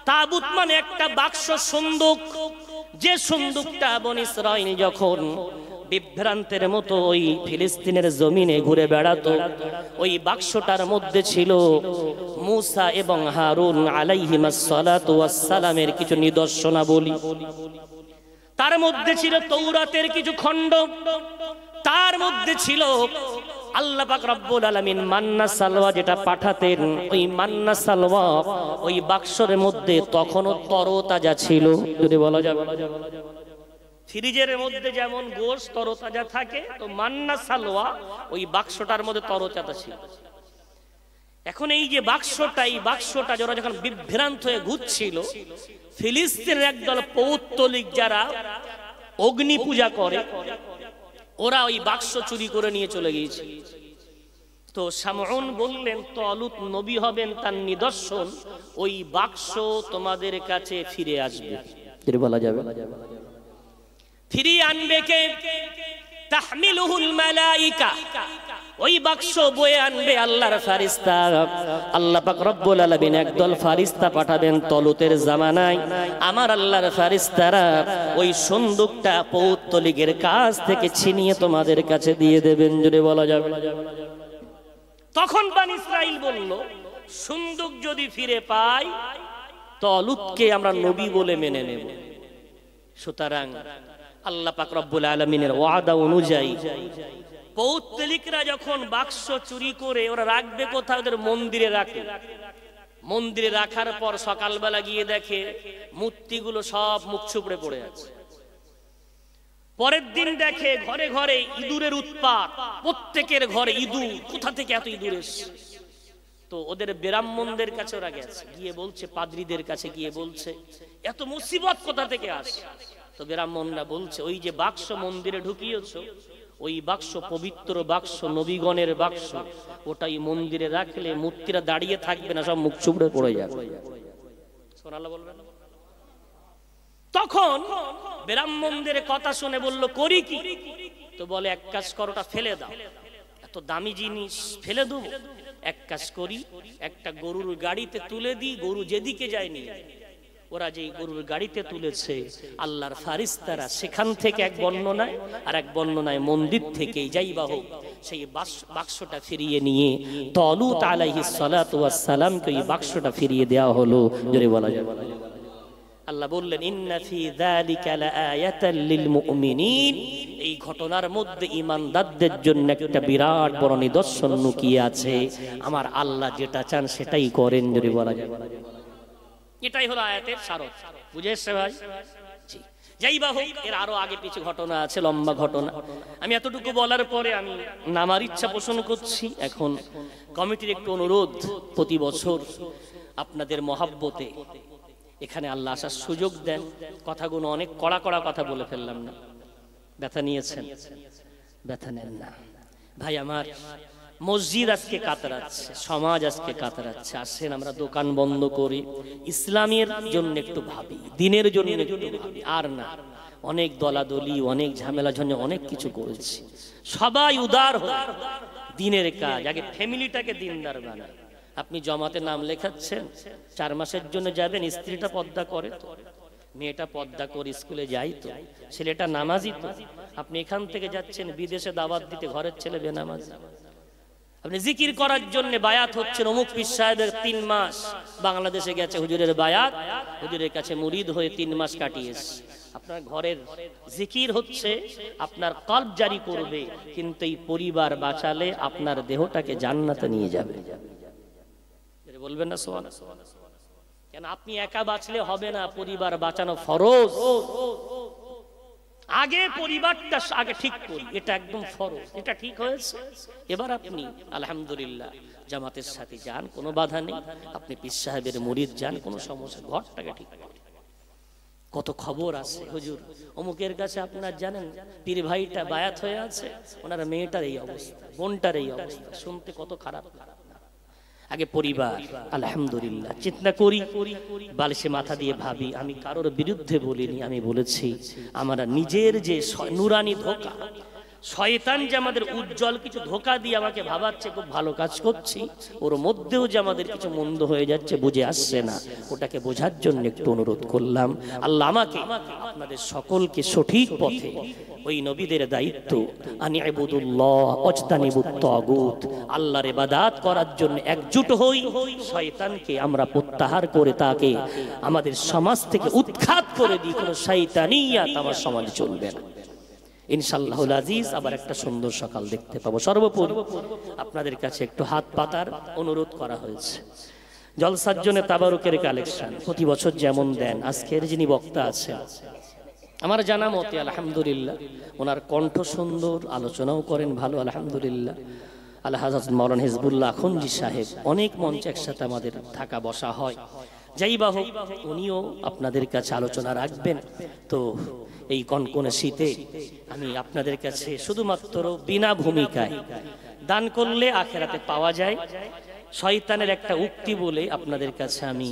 তাবুত মানে একটা বাক্স, সন্দুক, যে সন্দুকটা বনী ইসরাঈল যখন বিভ্রান্তের মতো ওই ফিলিস্তিনের জমিনে ঘুরে বেড়াতো, ওই বাক্সটার মধ্যে ছিল মূসা এবং হারুন আলাইহিমাস সালাতু ওয়াস সালামের কিছু নিদর্শনাবলী। তার মধ্যে ছিল তৌরাতের কিছু খণ্ড, তার মধ্যে ছিল আল্লাহ পাক রব্বুল আলামিন মান্না সালওয়া যেটা পাঠাতেন, ওই মান্না সালওয়া ওই বাক্সের মধ্যে তখনও তরতাজা ছিল। যদি বলা যাবে ফ্রিজের মধ্যে যেমন গোশত তরতাজা থাকে, তো মান্না সালওয়া ওই বাক্সটার মধ্যে তরতাজা ছিল। এখন এই যে বাক্সটা যারা যখন বিভ্রান্ত হয়ে ঘুরছিল, ফিলিস্তিনের একদল পৌত্তলিক যারা অগ্নি পূজা করে, ওরা ওই বাক্স চুরি করে নিয়ে চলে গিয়েছে। তো শামউন বললেন, তালুত নবী হবেন তার নিদর্শন ওই বাক্স তোমাদের কাছে ফিরে আসবে। বলা যাবে ফিরিয়ে আনবে কে? তাহমিলুহুল মালাইকা, ওই বাক্স বয়ে আনবে আল্লাহর ফেরেশতা। আল্লাহ পাক রব্বুল আলামিন একদল ফেরেশতা পাঠাবেন তালুতের জামানায়। আমার আল্লাহর ফেরেশতারা ওই সন্দুকটা পৌত্তলিকের কাছ থেকে ছিনিয়ে তোমাদের কাছে দিয়ে দেবেন। জোরে বলা যাবে। তখন বনী ইসরাঈল বলল, সন্দুক যদি ফিরে পাই তালুতকে আমরা নবী বলে মেনে নেব। সুতরাং আল্লাহ পাক রব্বুল আলামিনের ওয়াদা অনুযায়ী পৌত্তলিকরা যখন বাক্স চুরি করে ওরা রাখবে কোথাও, ওদের মন্দিরে রাখে। মন্দিরে রাখার পর সকালবেলা গিয়ে দেখে মূর্তিগুলো সব মুখ চুপড়ে পড়ে আছে। পরের দিন দেখে ঘরে ঘরে ইঁদুরের উৎপাত, প্রত্যেকের ঘরে ইঁদুর। কোথা থেকে এত ইঁদুর এসছে? তো ওদের ব্রাহ্মণদের কাছে ওরা গেছে, গিয়ে বলছে, পাদ্রীদের কাছে গিয়ে বলছে, এত মুসিবত কোথা থেকে আসে? তো ব্রাহ্মণরা বলছে, ওই যে বাক্স মন্দিরে ঢুকিয়েছো, ওই বাক্স পবিত্র বাক্স, নবীগণের বাক্স, ওটাই মন্দিরে রাখলে মূর্তিরা দাঁড়িয়ে থাকবে না, সব মুখ চুবড়ে পড়ে যাবে। সুবহানাল্লাহ বলবেন। তখন ব্রাহ্মণদের কথা শুনে বলল করি কি? তো বলে এক কাজ করো, ওটা ফেলে দাও, এত দামি জিনিস ফেলে দেবো? এক কাজ করি, একটা গরুর গাড়িতে তুলে দিই, গরু যেদিকে যায়নি। ওরা যেই গরুর গাড়িতে তুলেছে, আল্লাহর ফারিস্তারা সেখান থেকে এক বর্ণনায়, আর এক বর্ণনায় মন্দির থেকে যাইবা হোক সেই বাক্সটা ফিরিয়ে নিয়ে তালুত আলাইহিস সালাতু ওয়াস সালামকে এই বাক্সটা ফিরিয়ে দেওয়া হলো। জোরে বলা যাবে। আল্লাহ বললেন ইন্না ফি যালিকা লাআয়াতাল লিল মুমিনিন, এই ঘটনার মধ্যে ঈমানদারদের জন্য একটা বিরাট বড় নিদর্শন লুকিয়ে আছে। আমার আল্লাহ যেটা চান সেটাই করেন। জোরে বলা যাবে। এটাই হলো আয়াতের সারথ। বুঝেছে ভাই? জি। যাইবা হোক, এর আরো আগে পিছে ঘটনা আছে, লম্বা ঘটনা। আমি এতটুকু বলার পরে আমি নামার ইচ্ছা পোষণ করছি। এখন কমিটির একটু অনুরোধ, প্রতি বছর আপনাদের মহাব্বতে এখানে আল্লাহ আসার সুযোগ দেন। কথাগুলো অনেক কড়া কড়া কথা বলে ফেললাম না? ব্যথা নিয়েছেন? ব্যথা নেন না ভাই আমার। মসজিদ আজকে কাতরাচ্ছে, সমাজ আজকে কাতরাচ্ছে। আসেন আমরা দোকান বন্ধ করি, ইসলামের জন্য একটু ভাবি, দিনের জন্য একটু ভাবি। আর না, অনেক দলাদলি, অনেক ঝামেলা জন্য অনেক কিছু করেছি। সবাই উদার হয়, দিনের কাজ আগে ফ্যামিলিটাকে দিনদার বানায়। আপনি জমাতে নাম লেখাচ্ছেন, 4 মাসের জন্য যাবেন, স্ত্রীটা পর্দা করে তো, মেয়েটা পর্দা করে স্কুলে যাই তো, ছেলেটা নামাজি তো। আপনি এখান থেকে যাচ্ছেন বিদেশে দাওয়াত দিতে, ঘরের ছেলে বেনামাজি। আপনি জিকির করার জন্য বায়াত হচ্ছেন, অমুক পীর সাহেবের 3 মাস বাংলাদেশে গেছে হুজুরের বায়াত, হুজুরের কাছে মুরিদ হয়ে 3 মাস কাটিয়েছে। আপনার ঘরের জিকির হচ্ছে, আপনার কলব জারি করবে, কিন্তু এই পরিবার বাঁচালে আপনার দেহটাকে জান্নাতে নিয়ে যাবে। বলবেন না সুবহানাল্লাহ? কেন আপনি একা বাঁচলে হবে না, পরিবার বাঁচানো ফরজ। আগে পরিবারটা আগে ঠিক করি, এটা একদম ফরজ। এটা ঠিক হয়েছে, এবার আপনি আলহামদুলিল্লাহ জামাতের সাথে যান, কোনো বাধা নেই। আপনি পীর সাহেবের মুরিদ যান, কোনো সমস্যা, ঘরটাকে ঠিক করেন। কত খবর আছে, হুজুর অমুকের কাছে আপনার জানেন পীর ভাইটা বায়াত হয়ে আছে, ওনার মেয়েটার এই অবস্থা, বোনটার এই অবস্থা, শুনতে কত খারাপ। আগে পরিবার, আলহামদুলিল্লাহ চিন্তা করি, বালিশে মাথা দিয়ে ভাবি। আমি কারোর বিরুদ্ধে বলিনি, আমি বলেছি আমরা নিজের যে নুরানি ধোঁকা, শয়তান যে আমাদের উজ্জ্বল কিছু ধোঁকা দিয়ে আমাকে ভাবাচ্ছে খুব ভালো কাজ করছি, ওর মধ্যেও যে আমাদের কিছু মন্দ হয়ে যাচ্ছে বুঝে আসছে না, ওটাকে বোঝার জন্য একটু অনুরোধ করলাম। আল্লাহ আমাকে আপনাদের সকলকে সঠিক পথে, ওই নবীদের দায়িত্ব আনি ইবুদুল্লাহ ওয়াজতানিবুত তাগুত, আল্লাহর ইবাদত করার জন্য একজোট হই। শয়তানকে আমরা প্রত্যাহার করে তাকে আমাদের সমাজ থেকে উৎখাত করে দিই। কোনো শয়তানিয়াত আমার সমাজে চলবে না ইনশাআল্লাহুল আজিজ। আবার একটা সুন্দর সকাল দেখতে পাবো। সর্বোপরি আপনাদের কাছে একটু হাত পাতার অনুরোধ করা হয়েছে। জলসার জন্য তাবারুকের কালেকশন প্রতি বছর যেমন দেন, আজকের যিনি বক্তা আছেন আমার জানা মতে আলহামদুলিল্লাহ ওনার কণ্ঠ সুন্দর, আলোচনাও করেন ভালো আলহামদুলিল্লাহ। আল্লাহ হযরত মাওলানা হিজবুল্লাহ আখুনজি সাহেব, অনেক মঞ্চে একসাথে আমাদের থাকা বসা হয়। যাই বা হোক, উনিও আপনাদের কাছে আলোচনা রাখবেন। তো এই কনকনে শীতে আমি আপনাদের কাছে শুধুমাত্র বিনা ভূমিকায়, দান করলে আখেরাতে পাওয়া যায়, শয়তানের একটা উক্তি বলে আপনাদের কাছে আমি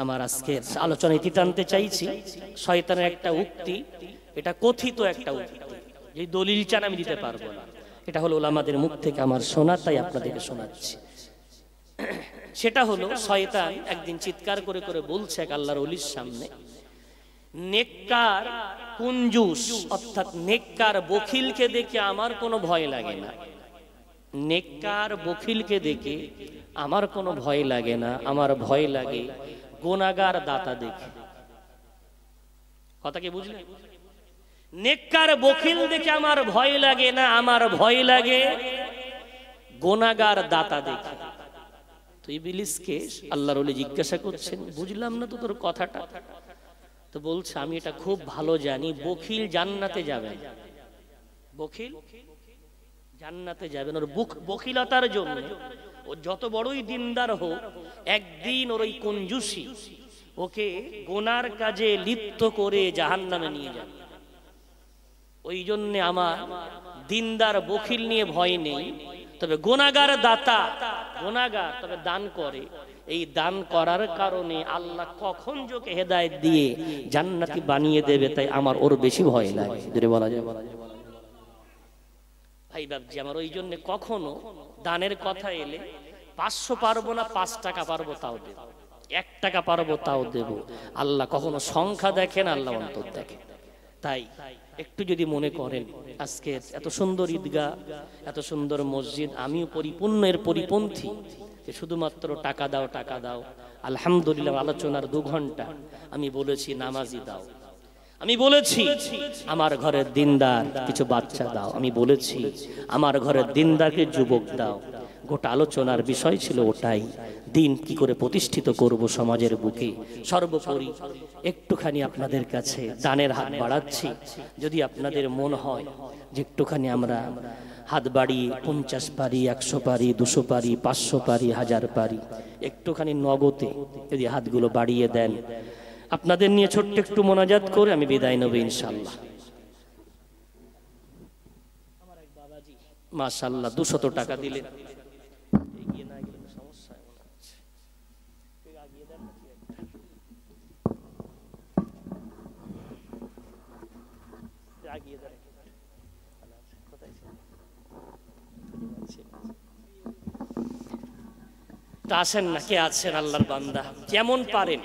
আমার আজকের আলোচনা ইতি টানতে চাইছি। শয়তানের একটা উক্তি, এটা কথিত একটা উক্তি, যে দলিল চান আমি দিতে পারবো না, এটা হলো ওলামাদের মুখ থেকে আমার শোনা, তাই আপনাদেরকে শোনাচ্ছি। সেটা হলো শয়তান একদিন চিৎকার করে করে বলছে এক আল্লাহর ওলির সামনে, নেককার কুঞ্জুস অর্থাৎ নেককার বখিলকে দেখে আমার কোনো ভয় লাগে না, নেককার বখিলকে দেখে আমার কোনো ভয় লাগে না, আমার ভয় লাগে গুনাহগার দাতা দেখে। কথা কি বুঝলেন? নেককার বখিল দেখে আমার ভয় লাগে না, আমার ভয় লাগে গুনাহগার দাতা দেখে। তো ইবলিসকে আল্লাহর ওলি জিজ্ঞাসা করছেন, বুঝলাম না তো তোর কথাটা। তো বলছে, আমি এটা খুব ভালো জানি, বখিল জান্নাতে যাবেন, বখিল জান্নাতে যাবেন। ওর বখিলতার জন্য ও যত বড়ই দিনদার হোক, একদিন ওর ওই কঞ্জুসি ওকে গুনার কাজে লিপ্ত করে জাহান্নামে নিয়ে যাবে। ওই জন্য আমার দিনদার বখিল নিয়ে ভয় নেই, তবে গুনাহগার দাতা, গুনাহগার তবে দান করে, এই দান করার কারণে আল্লাহ কখন যোকে হেদায়েত দিয়ে জান্নাতি বানিয়ে দেবে, তাই আমার ওর বেশি ভয় লাগে। যদি বলা যায় ভাই বাবজি, আমার ওই জন্য কখনো দানের কথা এলে 500 পারবো না, 5 টাকা পারবো তাও দেব, 1 টাকা পারবো তাও দেব। আল্লাহ কখনো সংখ্যা দেখেন, আল্লাহ অন্তর দেখেন। তাই একটু যদি মনে করেন আজকে এত সুন্দর ঈদগাহ, এত সুন্দর মসজিদ, আমিও পরিপূর্ণ এর পরিপন্থী, যে শুধুমাত্র টাকা দাও টাকা দাও। আলহামদুলিল্লাহ আলোচনার 2 ঘন্টা আমি বলেছি নামাজি দাও, আমি বলেছি আমার ঘরের দিনদার কিছু বাচ্চা দাও, আমি বলেছি আমার ঘরের দিনদারকে যুবক দাও। গোটা আলোচনার বিষয় ছিল ওটাই, দিন কি করে প্রতিষ্ঠিত করব সমাজের বুকে। সর্বোপরি একটুখানি আপনাদের কাছে দানের হাত বাড়াচ্ছি, যদি আপনাদের মন হয় যে একটুখানি আমরা হাত বাড়িয়ে 50 পারি, 100 পারি, 200 পারি, 500 পারি, 1000 পারি, একটুখানি নগদে যদি হাতগুলো বাড়িয়ে দেন, আপনাদের নিয়ে ছোট্ট একটু মোনাজাত করে আমি বিদায় নেব ইনশাআল্লাহ। মাশাআল্লাহ 200 টাকা দিলেন, এগিয়ে না গেলে সমস্যা মনে হচ্ছে, এগিয়ে দেন নাকি একটা এগিয়ে দেন। কোথায় তা আসেন না, কে আছেন আল্লাহর বান্দা, যেমন পারেন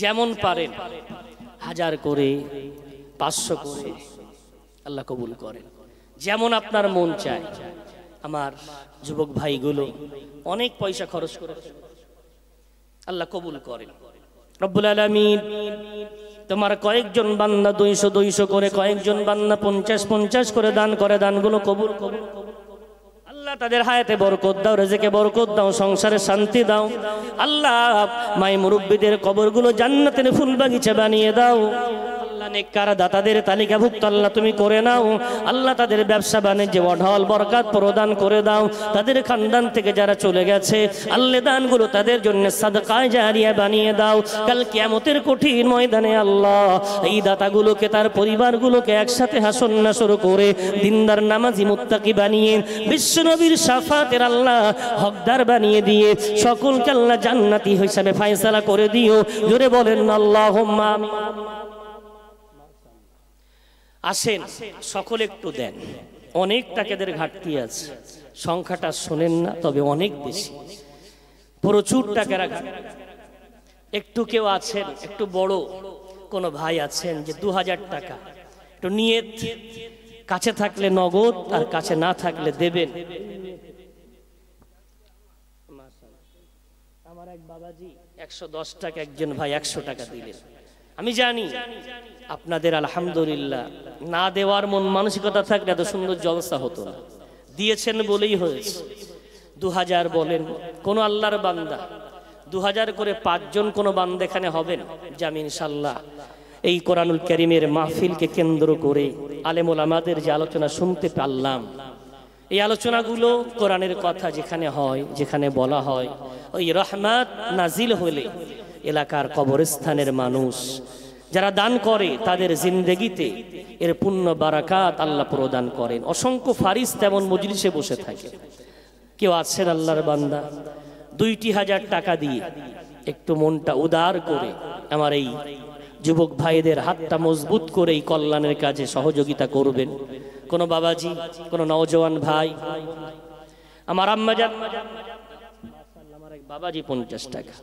যেমন পারেন 1000 করে, 500 করে, আল্লাহ কবুল করেন, যেমন আপনার মন চায়। আমার যুবক ভাইগুলো অনেক পয়সা খরচ করে, আল্লাহ কবুল করেন। রব্বুল আলামিন তোমার কয়েকজন বান্দা 200 করে, কয়েকজন বান্দা 50 করে দান করে, দানগুলো কবুল কবুল। আল্লাহ তাদের হায়াতে বরকত দাও, রিজিকে বরকত দাও, সংসারে শান্তি দাও। আল্লাহ মাই মুরব্বিদের কবরগুলো জান্নাতের ফুল বাগিচা বানিয়ে দাও। আল্লাহ নেককার দাতাদের তালিকাভুক্ত আল্লাহ তুমি করে নাও। আল্লাহ তাদের ব্যবসা বাণিজ্যে অঢল বরকত প্রদান করে দাও। তাদের খানদান থেকে যারা চলে গেছে আল্লাহ দানগুলো তাদের জন্য সাদকায়ে জারিয়া বানিয়ে দাও। কাল কিয়ামতের কঠিন ময়দানে আল্লাহ এই দাতাগুলোকে, তার পরিবারগুলোকে একসাথে হাসর নাসর করে দিনদার নামাজি মুত্তাকি বানিয়ে বিশ্বনবীর শাফাতের আল্লাহ হকদার বানিয়ে দিয়ে সকলকে আল্লাহ জান্নাতি হিসাবে ফয়সালা করে দিও। জোরে বলেন আল্লাহুম্মা আমিন। আসেন সকলে একটু দেন, অনেক টাকাদের ঘাটতি আছে, সংখ্যাটা শোনেন না, তবে অনেক বেশি, প্রচুর টাকার ঘাটতি। একটু কেউ আছেন একটু বড় কোন ভাই আছেন যে 2000 টাকা, একটু নিয়ত, কাছে থাকলে নগদ আর কাছে না থাকলে দেবেন। আমার এক বাবাজি 110 টাকা, একজন ভাই 100 টাকা দিলেন। আমি জানি আপনাদের আলহামদুলিল্লাহ না দেওয়ার মন মানসিকতা থাকলে এত সুন্দর জলসা হতো না, দিয়েছেন বলেই হয়েছে। 2000 বলেন কোন আল্লাহর বান্দা 2000 করে 5 জন কোন বান্দা এখানে হবেন, যে আমি ইনশাআল্লাহ এই কোরআনুল কারীমের মাহফিলকে কেন্দ্র করে আলেম ওলামাদের যে আলোচনা শুনতে পারলাম, এই আলোচনাগুলো কোরআনের কথা যেখানে হয়, যেখানে বলা হয়, ওই রহমত নাজিল হলে এলাকার কবরস্থানের মানুষ যারা দান করে তাদের জিন্দেগিতে এর পুণ্য বারাকাত আল্লাহ প্রদান করেন। অসংখ্য ফারিস তেমন মজলিসে বসে থাকে। কেউ আছেন আল্লাহর বান্দা 2,000 টাকা দিয়ে একটু মনটা উদার করে আমার এই যুবক ভাইদের হাতটা মজবুত করে এই কল্যাণের কাজে সহযোগিতা করবেন। কোন বাবাজি, কোন নওজওয়ান ভাই, আমার আম্মাজান, আমার এক বাবাজি 50 টাকা,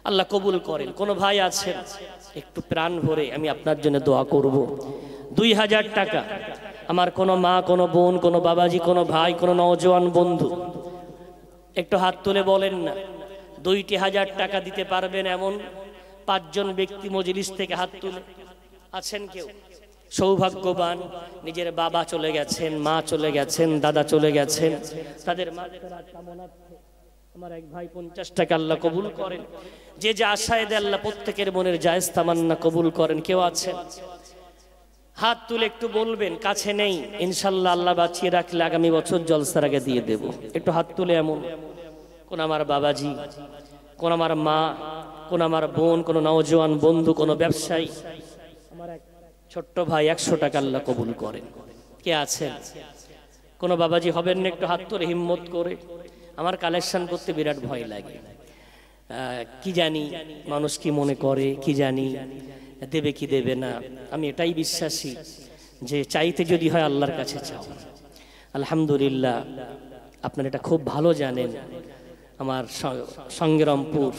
আল্লাহ কবুল করেন। কোন ভাই আছেন একটু প্রাণ ভরে আমি আপনার জন্য দোয়া করব। 2000 টাকা, আমার কোন মা, কোন বোন, কোন বাবাজি, কোন ভাই, কোন নওজওয়ান বন্ধু একটু হাত তুলে বলেন না 2,000 টাকা দিতে পারবেন এমন 5 জন ব্যক্তি মজলিস থেকে হাত তুলে আছেন কেউ? সৌভাগ্যবান, নিজের বাবা চলে গেছেন, মা চলে গেছেন, দাদা চলে গেছেন, তাদের মাগফিরাত কামনা। আমার এক ভাই 50 টাকা, আল্লাহ কবুল করেন। যে যে আশায় দেয় আল্লাহ প্রত্যেকের মনের জায়েজ তামান্না কবুল করেন। কেউ আছেন হাত তুলে একটু বলবেন, কাছে নেই ইনশাআল্লাহ আল্লাহ বাঁচিয়ে রাখলে আগামী বছর জলসার আগে দিয়ে দেব। একটু হাত তুলে এমন কোন আমার বাবাজি, কোন আমার মা, কোন আমার বোন, কোন নওজওয়ান বন্ধু, কোন ব্যবসায়ী, আমার এক ছোট্ট ভাই 100 টাকা আল্লাহ কবুল করেন। কে আছেন? কোন বাবাজি হবেন না একটু হাত তুলে হিম্মত করে? আমার কালেকশন করতে বিরাট ভয় লাগে, কি জানি মানুষ কি মনে করে, কি জানি দেবে কি দেবে না। আমি এটাই বিশ্বাসী যে চাইতে যদি হয় আল্লাহর কাছে চাও। আলহামদুলিল্লাহ, আপনারা এটা খুব ভালো জানেন, আমার সঙ্গেরমপুর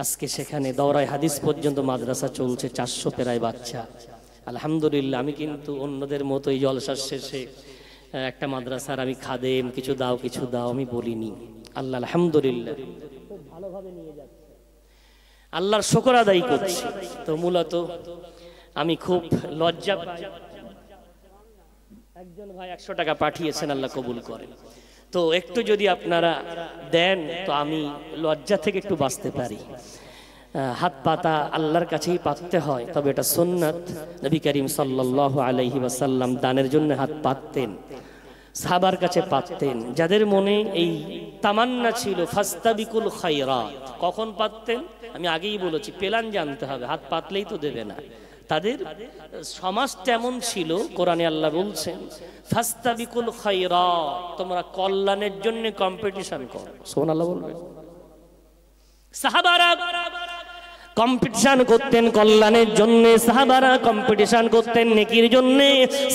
আজকে সেখানে দৌরাই হাদিস পর্যন্ত মাদ্রাসা চলছে, 400 প্রায় বাচ্চা। আলহামদুলিল্লাহ, আমি কিন্তু অন্যদের মতো এই জলসার শেষে একটা মাদ্রাসার আমি খাদেম, কিছু দাও কিছু দাও আমি বলিনি। আল্লাহ আলহামদুলিল্লাহ খুব ভালোভাবে নিয়ে যাচ্ছে, আল্লাহর শুকর আদায় করছি। তো মূলত আমি খুব লজ্জা পাই, একজন ভাই 100 টাকা পাঠিয়েছেন, আল্লাহ কবুল করেন। তো একটু যদি আপনারা দেন তো আমি লজ্জা থেকে একটু বাঁচতে পারি। হাত পাতা আল্লাহর কাছেই পাততে হয়, তবে এটা সুন্নাত। নবী করিম সাল্লাল্লাহু আলাইহি ওয়াসাল্লাম দানের জন্য হাত পাততেন, সাহাবার কাছে পাততেন। যাদের মনে এই তামান্না ছিল ফাস্তাবিকুল খায়রাত, কখন পাততেন আমি আগেই বলেছি, প্ল্যান জানতে হবে, হাত পাতলেই তো দেবে না। তাদের সমাজ তেমন ছিল, কোরআনে আল্লাহ বলছেন ফাস্তাবিকুল খায়রাত, তোমরা কল্যাণের জন্য কম্পিটিশন করো। সুবহানাল্লাহ বলবেন। সাহাবারা কম্পিটিশন করতেন কল্যাণের জন্য, সাহাবারা কম্পিটিশন করতেন নেকির জন্য,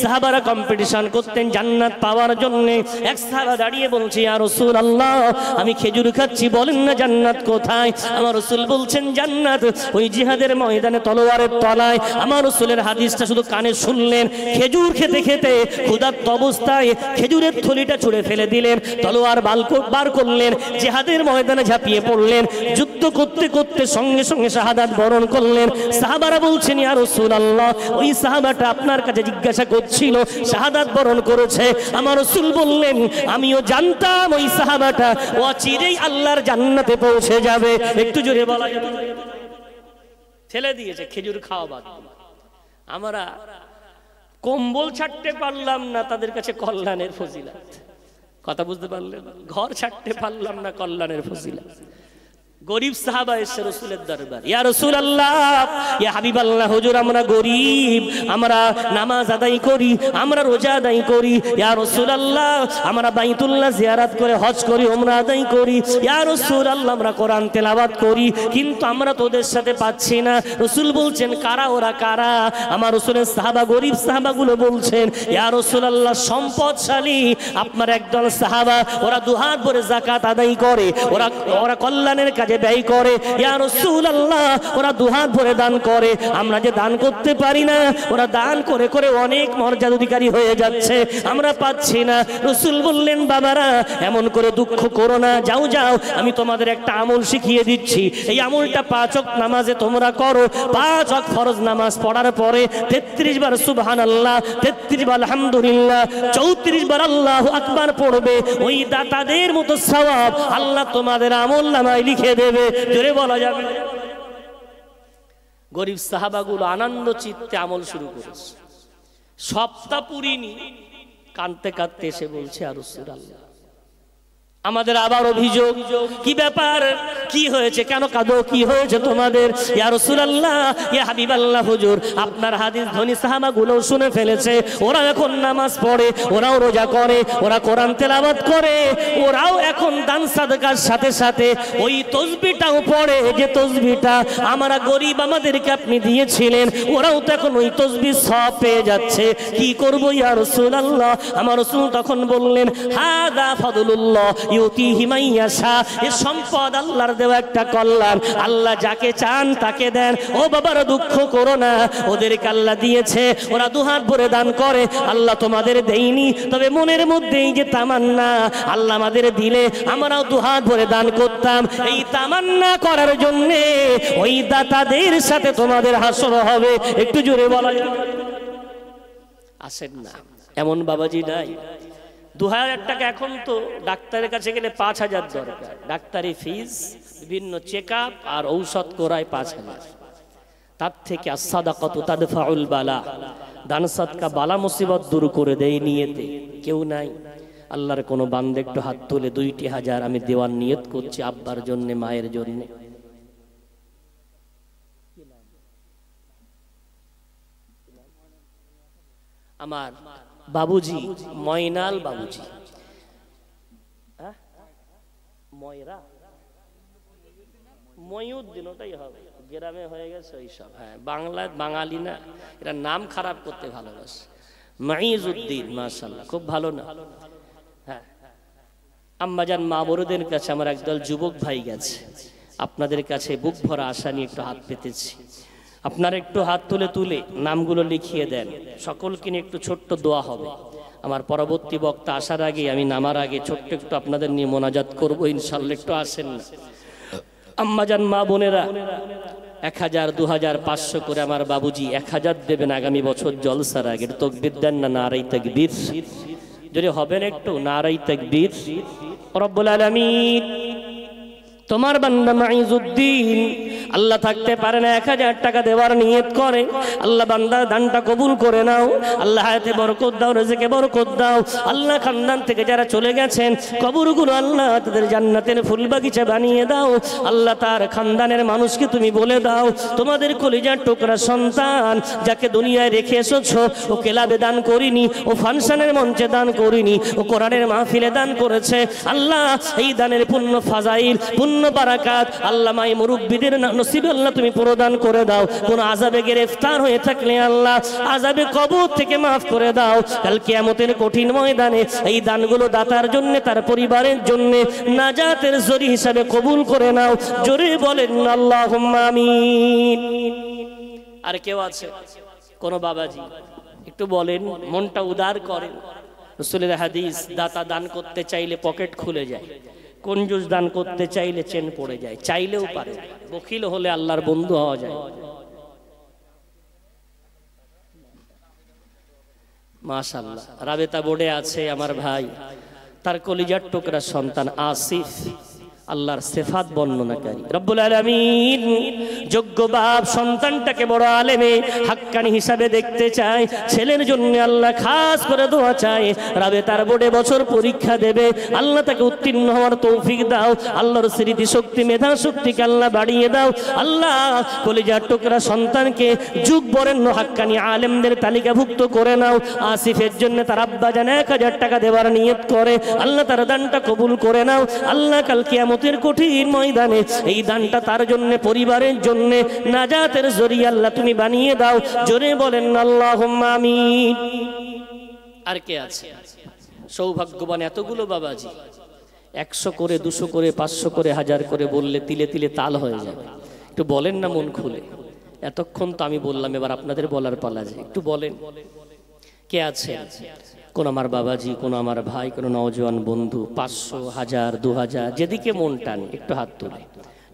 সাহাবারা কম্পিটিশন করতেন জান্নাত পাওয়ার জন্য। এক সাহাবা দাঁড়িয়ে বলছে, ইয়া রাসূলুল্লাহ আমি খেজুর খাচ্ছি, বলেন না জান্নাত কোথায়? আমার রাসূল বলছেন জান্নাত ওই জিহাদের ময়দানে তলোয়ারের তলায়। আমার রাসূলের হাদিসটা শুধু কানে শুনলেন, খেজুর খেতে খেতে ক্ষুধার্ত অবস্থায় খেজুরের থলিটা ছুঁড়ে ফেলে দিলেন, তলোয়ার বার করলেন, জিহাদের ময়দানে ঝাঁপিয়ে পড়লেন, যুদ্ধ করতে করতে সঙ্গে সঙ্গে শাহাদাত বরণ করলেন। সাহাবারা বলছেন, ইয়া রাসূলুল্লাহ ওই সাহাবাটা আপনার কাছে জিজ্ঞাসা করছিল, শাহাদাত বরণ করেছে। আমার রাসূল বললেন, আমিও জানতাম ওই সাহাবাটা অচিরেই আল্লাহর জান্নাতে পৌঁছে যাবে। একটু জোরে বলা যাবে? ফেলে দিয়েছে খেজুর খাওয়া বাদ। আমরা কম্বল ছাড়তে পারলাম না, তাদের কাছে কল্যাণের ফজিলত। কথা বুঝতে পারলেন? ঘর ছাড়তে পারলাম না, কল্যাণের ফজিলত। গরিব সাহাবা এসে রাসূলের দরবার, ইয়া রাসূলুল্লাহ ইয়া হাবিবাল্লাহ, হুজুর আমরা গরিব, আমরা নামাজ আদায় করি, আমরা রোজা আদায় করি, ইয়া রাসূলুল্লাহ আমরা বাইতুল্লাহ জিয়ারত করে হজ করি, উমরা আদায় করি, ইয়া রাসূলুল্লাহ আমরা কোরআন তেলাওয়াত করি, কিন্তু আমরা তোদের সাথে পাচ্ছি না। রাসূল বলছেন, কারা ওরা কারা? আমার রাসূলের সাহাবা, গরিব সাহাবাগুলো বলছেন, ইয়া রাসূলুল্লাহ সম্পদশালী আপনার একদল সাহাবা, ওরা দুহাত ভরে যাকাত আদায় করে, ওরা কল্যাণের কাজে ব্যয় করে, ইয়া রাসূলুল্লাহ ওরা দুহাত ভরে দান করে, আমরা যে দান করতে পারি না, ওরা দান করে করে অনেক মর্যাদা অধিকারী হয়ে যাচ্ছে, আমরা পাচ্ছি না। রাসূল বললেন, বাবারা এমন করে দুঃখ করো না, যাও যাও আমি তোমাদের একটা আমল শিখিয়ে দিচ্ছি, এই আমলটা 5 ওয়াক্ত নামাজে তোমরা করো। 5 ওয়াক্ত ফরজ নামাজ পড়ার পরে 33 বার সুবহানাল্লাহ, 33 বার আলহামদুলিল্লাহ, 34 বার আল্লাহু আকবার পড়বে, ওই দাতাদের মতো সওয়াব আল্লাহ তোমাদের আমলনামায় লিখে দেবে। জোরে বলা যাবে? গরিব সাহাবাগুলো আনন্দ চিত্তে আমল শুরু করেছে, সপ্তাহ পুরিনি, কাঁদতে কাঁদতে এসে বলছে, ইয়া রাসূলুল্লাহ আমাদের আবার অভিযোগ। কি ব্যাপার, কি হয়েছে, কেন কাঁদো, কি হয়েছে তোমাদের? ইয়া রাসূলুল্লাহ ইয়া হাবিবাল্লাহ, হুজুর আপনার হাদিস ধনী সাহাবাগুলো শুনে ফেলেছে, ওরা এখন নামাজ পড়ে, ওরাও রোজা করে, ওরা কোরআন তেলাওয়াত করে, ওরাও এখন দান সাদকার সাথে সাথে ওই তাসবিহটাও পড়ে, যে তাসবিহটা আমরা গরিব আমাদেরকে আপনি দিয়েছিলেন, ওরাও তো এখন ওই তাসবিহ সওয়াব পেয়ে যাচ্ছে। কি করব ইয়া রাসূলুল্লাহ? আমার রাসূল তখন বললেন, হাদা ফাদলুল্লাহ ইউতিহি মান ইয়াশা, এই সম্পদ আল্লাহর দেওয়া একটা কল্যাণ, আল্লাহ যাকে চান তাকে দেন। ও বাবারা দুঃখ করো না, ওদেরকে আল্লাহ দিয়েছে, ওরা দুহাত ভরে দান করে, আল্লাহ তোমাদের দেয়নি, তবে মনের মধ্যে এই যে তামান্না আল্লাহ আমাদের দিলে আমরাও দুহাত ভরে দান করতাম, এই তামান্না করার জন্য ওই দাতাদের সাথে তোমাদের হাসর হবে। একটু জোরে বলা যাবে? আসেন না, এমন বাবাজি নাই। 2000 টাকা, এখন তো ডাক্তারের কাছে গেলে 5000 দরকার, ডাক্তারি ফিস, বিভিন্ন চেক আপ আর ঔষধ করায় 5000। তার থেকে as-সাদাকাতু তাদফাউল বালা, দান সাদকা বালা মুসিবত দূর করে দেয় নিয়তে। কেউ নাই? আল্লাহর কোনো বান্দা একটু হাত তুলে 2000 আমি দেওয়ার নিয়ত করছি আব্বার জন্য, মায়ের জন্য। আমার বাবুজি, ময়নাল বাবুজি, ময়রা, ময়ুদ্দিন, ওটাই হবে, গ্রামে হয়ে গেছে ওইসব। হ্যাঁ, বাংলায় বাঙালি না, এরা নাম খারাপ করতে ভালোবাসে। মাইজউদ্দিন, মাশাআল্লাহ, খুব ভালো না। হ্যাঁ, আম্মাজান মা বড়দের কাছে আমার একদল যুবক ভাই গেছে, আপনাদের কাছে বুক ভরা আশা নিয়ে একটু হাত পেতেছি। আপনারা একটু হাত তুলে তুলে নামগুলো লিখিয়ে দেন, সকলকে নিয়ে একটু ছোট্ট দোয়া হবে। আমার পরবর্তী বক্তা আসার আগে, আমি নামার আগে ছোট্ট একটু আপনাদের নিয়ে মোনাজাত করবো ইনশাআল্লাহ। একটু আসেন না আম্মাজান মা বোনেরা, 1000, 2000, 500 করে আমার বাবুজি 1000 দেবেন আগামী বছর জলসার আগে। তাকবীর দেন না, নারায়ে তাকবীর যদি হবেন একটু, নারায়ে তাকবীর। রব্বুল আলামিন, তোমার বান্দা মাইজউদ্দিন আল্লাহ থাকতে পারে না, 1000 টাকা দেওয়ার নিয়ত করে। আল্লাহ বান্দার দানটা কবুল করে নাও। আল্লাহ হায়াতে বরকত দাও, রিজকে বরকত দাও। আল্লাহ খানদান থেকে যারা চলে গেছেন, কবরগুলো আল্লাহ তাদের জান্নাতের ফুল বাগিচা বানিয়ে দাও। আল্লাহ তার খানদানের মানুষকে তুমি বলে দাও, তোমাদের কলিজার টুকরা সন্তান যাকে দুনিয়ায় রেখে এসেছো, ও ক্লাবে দান করিনি, ও ফাংশনের মঞ্চে দান করিনি, ও কোরআনের মাহফিলে দান করেছে। আল্লাহ এই দানের পুণ্য ফাজাইল, পুণ্য বারাকাত আল্লাহ মাই মুরব্বিদের নসিবে আল্লাহ তুমি প্রদান করে দাও। কোন আযাবে গ্রেফতার হয়ে থাকলে আল্লাহ আযাবে কবর থেকে মাফ করে দাও। কাল কিয়ামতের কঠিন ময়দানে এই দানগুলো দাতার জন্য, তার পরিবারের জন্য নাজাতের জরি হিসাবে কবুল করে নাও। জোরে বলেন আল্লাহুম্মা আমিন। আর কেউ আছে কোন বাবাজি, একটু বলেন, মনটা উদার করেন। রাসূলের হাদিস, দাতা দান করতে চাইলে পকেট খুলে যায়, কঞ্জুস দান করতে চাইলে চেন পড়ে যায়। চাইলেও পারে, বখিল হলে আল্লাহর বন্ধু হওয়া যায়। মাশাআল্লাহ, রাবেতা বোর্ডে আছে আমার ভাই, তার কলিজার টুকরা সন্তান আসিফ, আল্লাহর সিফাত বর্ণনাকারী। রব্বুল আলামিন যোগ্য বাপ সন্তানটাকে বড় আলেমে হাক্কানি হিসাবে দেখতে চায়। ছেলের জন্য আল্লাহ খাস করে দোয়া চায়। রাবে তার বোর্ডে বছর পরীক্ষা দেবে, আল্লাহ তাকে উত্তীর্ণ হওয়ার তৌফিক দাও। আল্লাহর স্মৃতি শক্তি, মেধা শক্তিকে আল্লাহ বাড়িয়ে দাও। আল্লাহ কলিজার টুকরা সন্তানকে যুগ বরেণ্য হাক্কানি আলেমদের তালিকাভুক্ত করে নাও। আসিফের জন্য তার আব্বা জানে 1000 টাকা দেওয়ার নিয়ত করে, আল্লাহ তার দানটা কবুল করে নাও। আল্লাহ কাল কিয়ামতের কঠিন ময়দানে এই দানটা তার জন্য, পরিবারের জন্য নাজাতের জরিয়া আল্লাহ তুমি বানিয়ে দাও। জোরে বলেন আল্লাহুম্মা আমিন। আর কে আছে সৌভাগ্যবান? এতগুলো বাবাজি, 100 করে, 200 করে, 500 করে, 1000 করে বললে তিলে তিলে তাল হয়ে যাবে। একটু বলেন না মন খুলে। এতক্ষণ তো আমি বললাম, এবার আপনাদের বলার পালা যে একটু বলেন কে আছে? কোন আমার বাবাজি, কোন আমার ভাই, কোন নওজোয়ান বন্ধু, 500, 1000, 2000, যেদিকে মন টানে একটু হাত তুলে।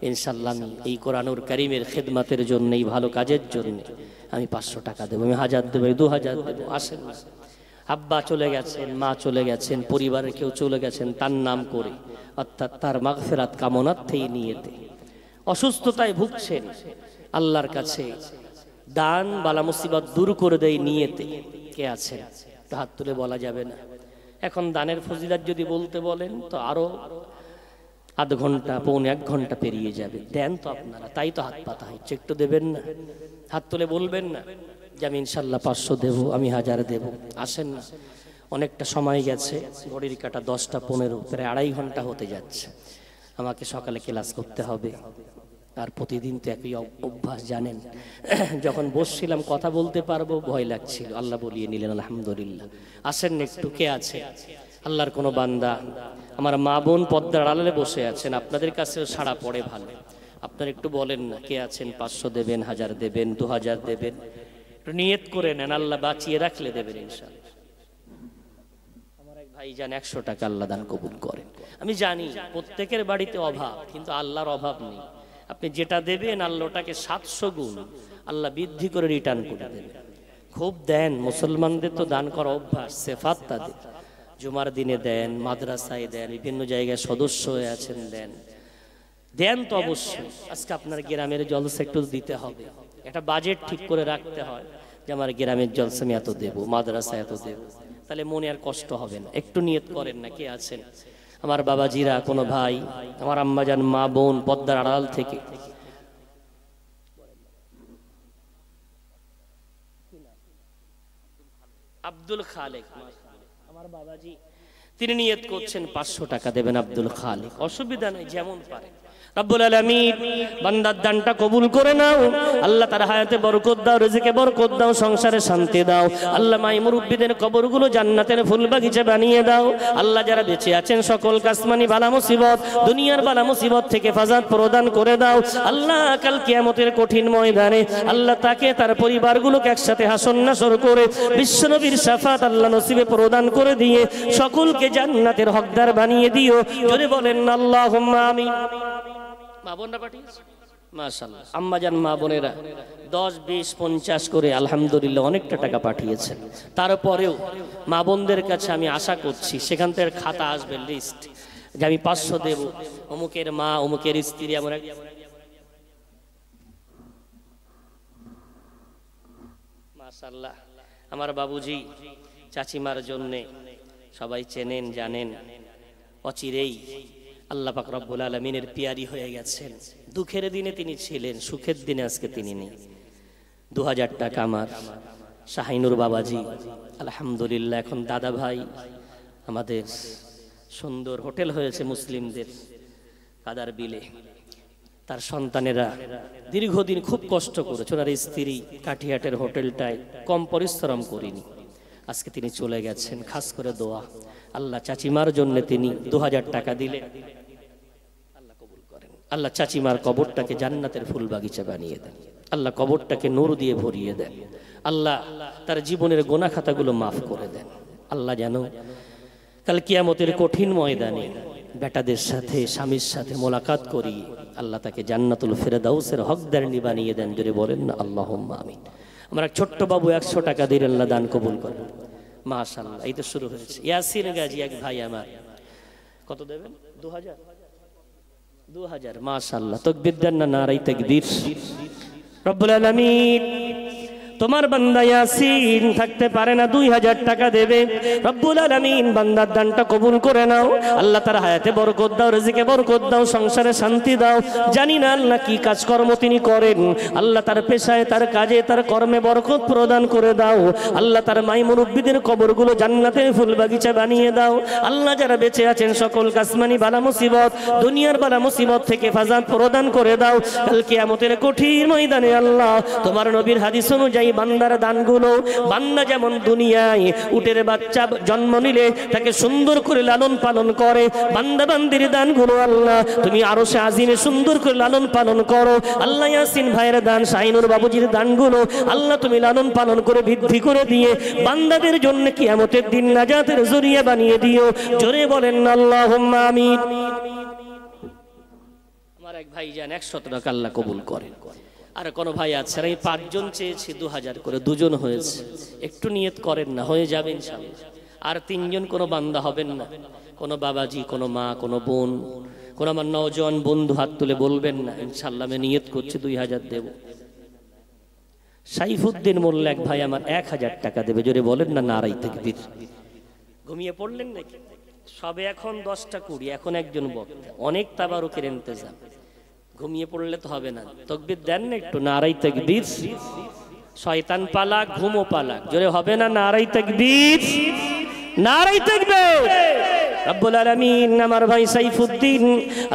ইনশাআল্লাহ আমি এই কোরআনুল কারীমের খেদমতের জন্য, এই ভালো কাজের জন্য আমি 500 টাকা দেবো, আমি 1000 দেবো, 2000 দেবো। আসেন না, আব্বা চলে গেছেন, মা চলে গেছেন, পরিবারের কেউ চলে গেছেন, তার নাম করে, অর্থাৎ তার মাগফিরাত কামনার্থেই নিয়েতে অসুস্থতায় ভুগছেন, আল্লাহর কাছে দান বালা মুসিবত দূর করে দেয় নিয়েতে কে আছে? হাত তুলে বলা যাবে না। এখন দানের ফজিলত যদি বলতে বলেন তো আরো আধ ঘন্টা, পৌনে 1 ঘন্টা পেরিয়ে যাবে। দেন তো আপনারা, তাই তো হাত পাতা হচ্ছে। একটু দেবেন না? হাত তুলে বলবেন না যে আমি ইনশাল্লাহ 500 দেবো, আমি 1000 দেবো। আসেন না, অনেকটা সময় গেছে, ঘড়ির কাঁটা 10টা 15, প্রায় 2.5 ঘন্টা হতে যাচ্ছে। আমাকে সকালে ক্লাস করতে হবে, আর প্রতিদিন তো একই অভ্যাস জানেন। যখন বসছিলাম কথা বলতে পারবো ভয় লাগছিল, আল্লাহ বলিয়ে নিলেন, আলহামদুলিল্লাহ। আসেন একটু, কে আছে আল্লাহর কোনো বান্দা? আমার মা বোন পর্দার আড়ালে বসে আছেন, আপনাদের কাছেও সাড়া পড়ে ভালো। আপনারা একটু বলেন না কে আছেন? 500 দেবেন, 1000 দেবেন, 2000 দেবেন। একটু নিয়ত করে নেন, আল্লাহ বাঁচিয়ে রাখলে দেবেন ইনশাআল্লাহ। আমার এক ভাই জান 100 টাকা আল্লাহ দান কবুল করেন। আমি জানি প্রত্যেকের বাড়িতে অভাব, কিন্তু আল্লাহর অভাব নেই। আপনি যেটা দেবেন আল্লাহ ওটাকে 700 গুণ আল্লাহ বৃদ্ধি করে রিটার্ন করে দেবেন। খুব দেন, মুসলমানদের তো দান করা অভ্যাস, সেফাত তাদের। জুমার দিনে দেন, মাদ্রাসায় দেন, বিভিন্ন জায়গায় সদস্য হয়ে আছেন, দেন দেন তো অবশ্যই। আজকে আপনার গ্রামের জলসা একটু দিতে হবে, একটা বাজেট ঠিক করে রাখতে হয় যে আমার গ্রামের জলসা আমি এত দেবো, মাদ্রাসা এত দেবো, তাহলে মনে আর কষ্ট হবে না। একটু নিয়ত করেন না, কে আছেন আমার বাবাজিরা, কোনো ভাই, আমার আম্মাজান মা বোন পদ্মার আড়াল থেকে? আব্দুল খালেক, আমার বাবাজি তিনি নিয়ত করছেন 500 টাকা দেবেন আব্দুল খালিক, অসুবিধা নেই, যেমন পারে। রব্বুল আলামিন বান্দার দানটা কবুল করে নাও। আল্লাহ তার হায়াতে বরকত দাও, রিজিকে বরকত দাও, সংসারে শান্তি দাও। আল্লাহ মাই মুরব্বিদের কবরগুলো জান্নাতের ফুল বাগিচা বানিয়ে দাও। আল্লাহ যারা বেঁচে আছেন সকল কাসমানি বালা মুসিবত, দুনিয়ার বালা মুসিবত থেকে হেফাজত প্রদান করে দাও। আল্লাহ কাল কিয়ামতের কঠিন ময়দানে আল্লাহ তাকে তার পরিবারগুলোকে একসাথে হাসর নাসর করে বিশ্বনবীর শাফাত আল্লাহ নসিবে প্রদান করে দিয়ে সকলকে জান্নাতের হকদার বানিয়ে দিও। জোরে বলেন আল্লাহুম্মা আমিন। মা বোনরা পাঠিয়েছে মাশাআল্লাহ, আম্মাজান মা বোনেরা 10, 20, 50 করে আলহামদুলিল্লাহ অনেকটা টাকা পাঠিয়েছেন। তারপরেও মা বোনদের কাছে আমি আশা করছি সেখান থেকে খাতা আসবে, লিস্ট, যে আমি 500 দেব, অমুকের মা, অমুকের স্ত্রী, এমন মাশাআল্লাহ আমার বাবুজি চাচিমার জন্যে সবাই চেনেন জানেন, অচিরেই আল্লাহ পাক রব্বুল আলামিনের পিয়ারি হয়ে গেছেন। দুঃখের দিনে তিনি ছিলেন, সুখের দিনে আজকে তিনি নেই। 2000 টাকা আমার শাহিনুর বাবাজি, আলহামদুলিল্লাহ এখন দাদা ভাই আমাদের সুন্দর হোটেল হয়েছে মুসলিমদের কাদার বিলে। তার সন্তানেরা দীর্ঘদিন খুব কষ্ট করেছে, ওনার স্ত্রী কাঠিয়াটের হোটেলটায় কম পরিশ্রম করিনি, আজকে তিনি চলে গেছেন। খাস করে দোয়া আল্লাহ চাচিমার জন্য তিনি 2000 টাকা দিলে আল্লাহ কবুল করেন। আল্লাহ চাচিমার কবরটাকে জান্নাতের ফুল বাগিচা বানিয়ে দেন। আল্লাহ কবরটাকে নূর দিয়ে ভরিয়ে দেন। আল্লাহ তার জীবনের গোনা খাতাগুলো মাফ করে দেন। আল্লাহ যেন কাল কিয়ামতের কঠিন ময়দানে বেটাদের সাথে স্বামীর সাথে মোলাকাত করি আল্লাহ তাকে জান্নাতুল ফেরদাউসের হকদারনি বানিয়ে দেন। জোরে বলেন না আল্লাহুম্মা আমিন। আমার ছোট্ট বাবু 100 টাকা দিয়ে আল্লাহ দান কবুল করেন। মাশাআল্লাহ, এই তো শুরু হয়েছে। ইয়াসিন গাজী এক ভাই আমার, কত দেবেন? 2000 মাশাআল্লাহ, তাকবীর দেন না, নারায়ে তাকবীর। রব্বুল আলামিন তোমার বান্দা ইয়াসিন থাকতে পারে না, 2000 টাকা দেবে। রব্বুল আলামিন বান্দার দানটা কবুল করে নাও। আল্লাহ তার হায়াতে বরকত দাও, রিজিকে বরকত দাও, সংসারে শান্তি দাও। জানি না আল্লাহ কি কাজকর্ম তিনি করেন, আল্লাহ তার পেশায়, তার কাজে, তার কর্মে বরকত প্রদান করে দাও। আল্লাহ তার মাই মুরব্বিদের কবরগুলো জান্নাতের ফুল বাগিচা বানিয়ে দাও। আল্লাহ যারা বেঁচে আছেন সকল কাসমানি বালা মুসিবত, দুনিয়ার বালা মুসিবত থেকে হেফাজত প্রদান করে দাও। কাল কিয়ামতের কঠিন ময়দানে আল্লাহ তোমার নবীর হাদিস অনুযায়ী বান্দার দানগুলো, বান্দা যেমন দুনিয়ায় উটের বাচ্চা জন্ম নিলে তাকে সুন্দর করে লালন পালন করে, বান্দা বান্দির দানগুলো আল্লাহ তুমি আরশে আজিমে সুন্দর করে লালন পালন করো। আল্লাহ ইয়াসিন ভাইয়ের দান, শাহিনুর বাবুজির দানগুলো আল্লাহ তুমি লালন পালন করে বৃদ্ধি করে দিয়ে বান্দাদের জন্য কিয়ামতের দিন নাজাতের জরিয়া বানিয়ে দিও। জোরে বলেন আল্লাহুম্মা আমিন। আমার এক ভাই যান 100 টাকা আল্লাহ কবুল করেন। আর কোন ভাই আছে, আমি 5 জন চেয়েছি 2000 করে, 2 জন হয়েছে, একটু নিয়ত করেন না, হয়ে যাবে ইনশাআল্লাহ। আর 3 জন কোন বান্দা হবেন না, কোন বাবাজি, কোন মা, কোন বোন, কোন আমার নওজোয়ান বন্ধু হাত তুলে বলবেন না, ইনশাআল্লাহ আমি নিয়ত করছি 2000 দেব। সাইফুদ্দিন মোল্লা এক ভাই আমার 1000 টাকা দেবে। জোরে বলেন না নারায়ে তাকবীর। ঘুমিয়ে পড়লেন নাকি? সবে এখন 10টা 20, এখন একজন বক্তা, অনেক তাবারুকের ইন্তজাম, ঘুমিয়ে পড়লে তো হবে না। তাকবীর দেন না একটু, নারায়ে তাকবীর। শয়তান পালাক, ঘুমো পালাক, জোরে হবে না নারায়ে তাকবীর, নারায়ে তাকবীর। রব্বুল আলামিন আমার ভাই সাইফুদ্দিন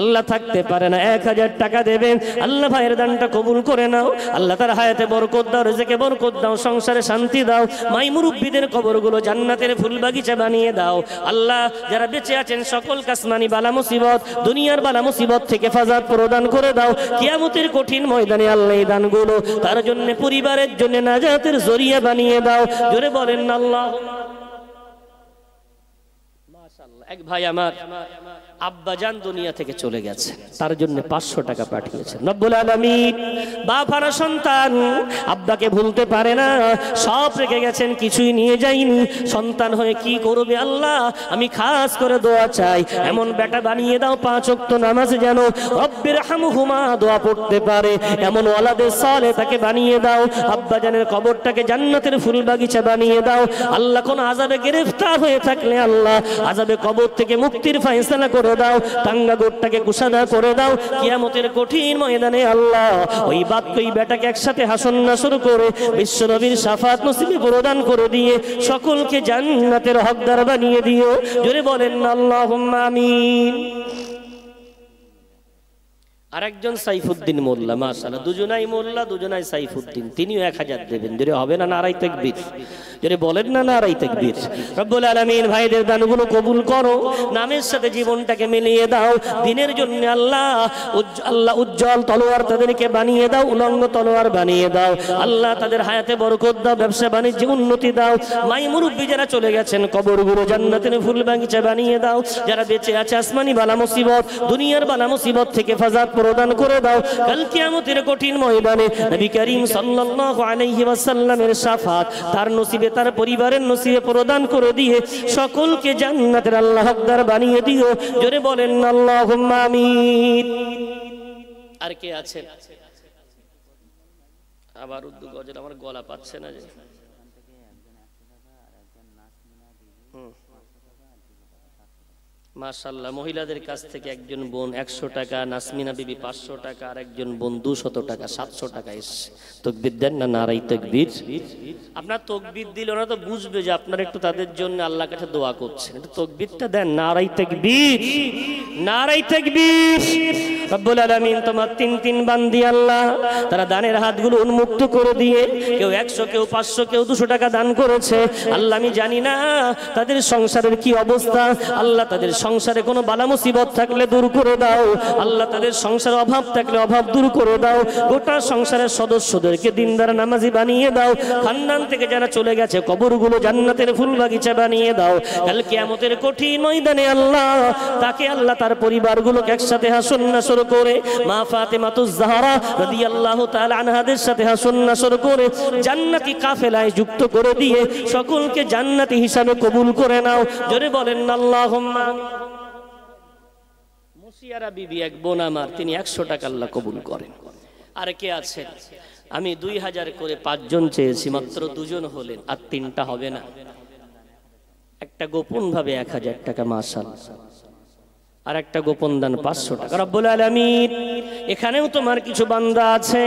আল্লাহ থাকতে পারে না, 1000 টাকা দেবেন। আল্লাহ ভাইয়ের দানটা কবুল করে নাও। আল্লাহ তার হায়াতে বরকত দাও, রিজিকে বরকত দাও, সংসারে শান্তি দাও। মাই মুরব্বিদের কবরগুলো জান্নাতের ফুল বাগিচা বানিয়ে দাও। আল্লাহ যারা বেঁচে আছেন সকল কাসমানি বালা মুসিবত, দুনিয়ার বালা মুসিবত থেকে হেফাজত প্রদান করে দাও। কিয়ামতের কঠিন ময়দানে আল্লাহ এই দানগুলো তার জন্য, পরিবারের জন্য নাজাতের জরিয়া বানিয়ে দাও। জোরে বলেন আল্লাহুম্মা। এক ভাই আমার আব্বাজান দুনিয়া থেকে চলে গেছে, তার জন্য 500 টাকা পাঠিয়েছেন। রব্বুল আলামিন বাপ হারা সন্তান আব্বাকে ভুলতে পারে না, সব রেখে গেছেন, কিছুই নিয়ে যায়নি। সন্তান হয়ে কি করবে আল্লাহ, আমি খাস করে দোয়া চাই, এমন বেটা বানিয়ে দাও 5 ওয়াক্ত নামাজ যেন রব্বির হামহুমা দোয়া পড়তে পারে, এমন ওয়ালাদে সালেহ তাকে বানিয়ে দাও। আব্বাজানের কবরটাকে জান্নাতের ফুল বাগিচা বানিয়ে দাও। আল্লাহ কোন আযাবে গ্রেফতার হয়ে থাকলে আল্লাহ আযাবে কবর কবর থেকে মুক্তির ফয়সালা করে দাও, টাঙ্গা গোটটাকে কুশাদা করে দাও। কিয়ামতের কঠিন ময়দানে আল্লাহ ওই বাপকে ওই বেটাকে একসাথে হাসন নাসর করে বিশ্বনবীর শাফাত নসিবে প্রদান করে দিয়ে সকলকে জান্নাতের হকদার বানিয়ে দিও। জোরে বলেন আল্লাহুম্মা আমিন। আরেকজন সাইফুদ্দিন মোল্লা, মাশাআল্লাহ, দুজনাই মোল্লা, দুজনাই সাইফুদ্দিন, তিনিও 1000 দেবেন। জোরে হবে না নারায়ে তাকবীর? জোরে বলেন না নারায়ে তাকবীর? রব্বুল আলামিন ভাইদের দানগুলো কবুল করো, নামের সাথে জীবনটাকে মিলিয়ে দাও, দিনের জন্য আল্লাহ উজ্জ্বল তলোয়ার তাদেরকে বানিয়ে দাও, উলঙ্গ তলোয়ার বানিয়ে দাও আল্লাহ। তাদের হায়াতে বরকত দাও, ব্যবসা বাণিজ্যে উন্নতি দাও। মাই মুরব্বী যারা চলে গেছেন কবরগুলো জান্নাতের ফুল বাগিচা বানিয়ে দাও। যারা বেঁচে আছে আসমানি বালা মুসিবত, দুনিয়ার বালা মুসিবত থেকে হেফাজত প্রদান করে দাও। কাল কিয়ামতের কঠিন ময়দানে নবী করিম সাল্লাল্লাহু আলাইহি ওয়াসাল্লামের শাফাত তার নসিবে, তার পরিবারের নসিবে প্রদান করে দিয়ে সকলকে জান্নাতের আল্লাহ হকদার বানিয়ে দিও। জোরে বলেন আল্লাহুম্মা আমিন। আর কে আছেন? আবার উর্দু গজল, আমার গলা পাচ্ছে না যে। মাশাআল্লাহ, মহিলাদের কাছ থেকে একজন বোন 100 টাকা, নাসমিনা বিবি 500 টাকা, আর একজন বোন 200 টাকা, 700 টাকা এসছে। তাকবীর দেন না নারায়ে তাকবীর? আপনার তাকবীর দিলে ওরা তো বুঝবে যে আপনারা একটু তাদের জন্য আল্লাহর কাছে দোয়া করছেন। একটু তাকবীরটা দেন, নারায়ে তাকবীর, নারায়ে তাকবীর। রব্বুল আলামিন তোমার তিন বান্দি আল্লাহ, তারা দানের হাতগুলো উন্মুক্ত করে দিয়ে কেউ 100, কেউ 500, কেউ 200 টাকা দান করেছে। আল্লাহ আমি জানি না তাদের সংসারের কি অবস্থা। আল্লাহ তাদের সংসারে কোনো বালা মুসিবত থাকলে দূর করে দাও আল্লাহ। তাদের সংসারে অভাব থাকলে অভাব দূর করে দাও। গোটা সংসারের সদস্যদেরকে দিনদার নামাজি বানিয়ে দাও। খানদান থেকে যারা চলে গেছে কবরগুলো জান্নাতের ফুল বাগিচা বানিয়ে দাও। কাল কিয়ামতের কঠিন ময়দানে আল্লাহ তাকে আল্লাহ তার পরিবারগুলোকে একসাথে হাসন নাসর করে মা ফাতেমাতুজ জাহরা রাদিয়াল্লাহু তাআলা আনহাদের সাথে হাসন নাসর করে জান্নাতি কাফেলায় যুক্ত করে দিয়ে সকলকে জান্নাতি হিসাবে কবুল করে নাও। জোরে বলেন আল্লাহুম্মা। মুসিয়ারা বিবি এক বোন আমার, তিনি 100 টাকা আল্লাহ কবুল করেন। আর কে আছে? আমি 2000 করে 5 জন চেয়েছি, মাত্র 2 জন হলেন, আর 3টা হবে না। একটা গোপন ভাবে 1000 টাকা, মাশাআল্লাহ, আর একটা গোপন দান 500 টাকা। রব্বুল আলামিন এখানেও তোমার কিছু বান্দা আছে,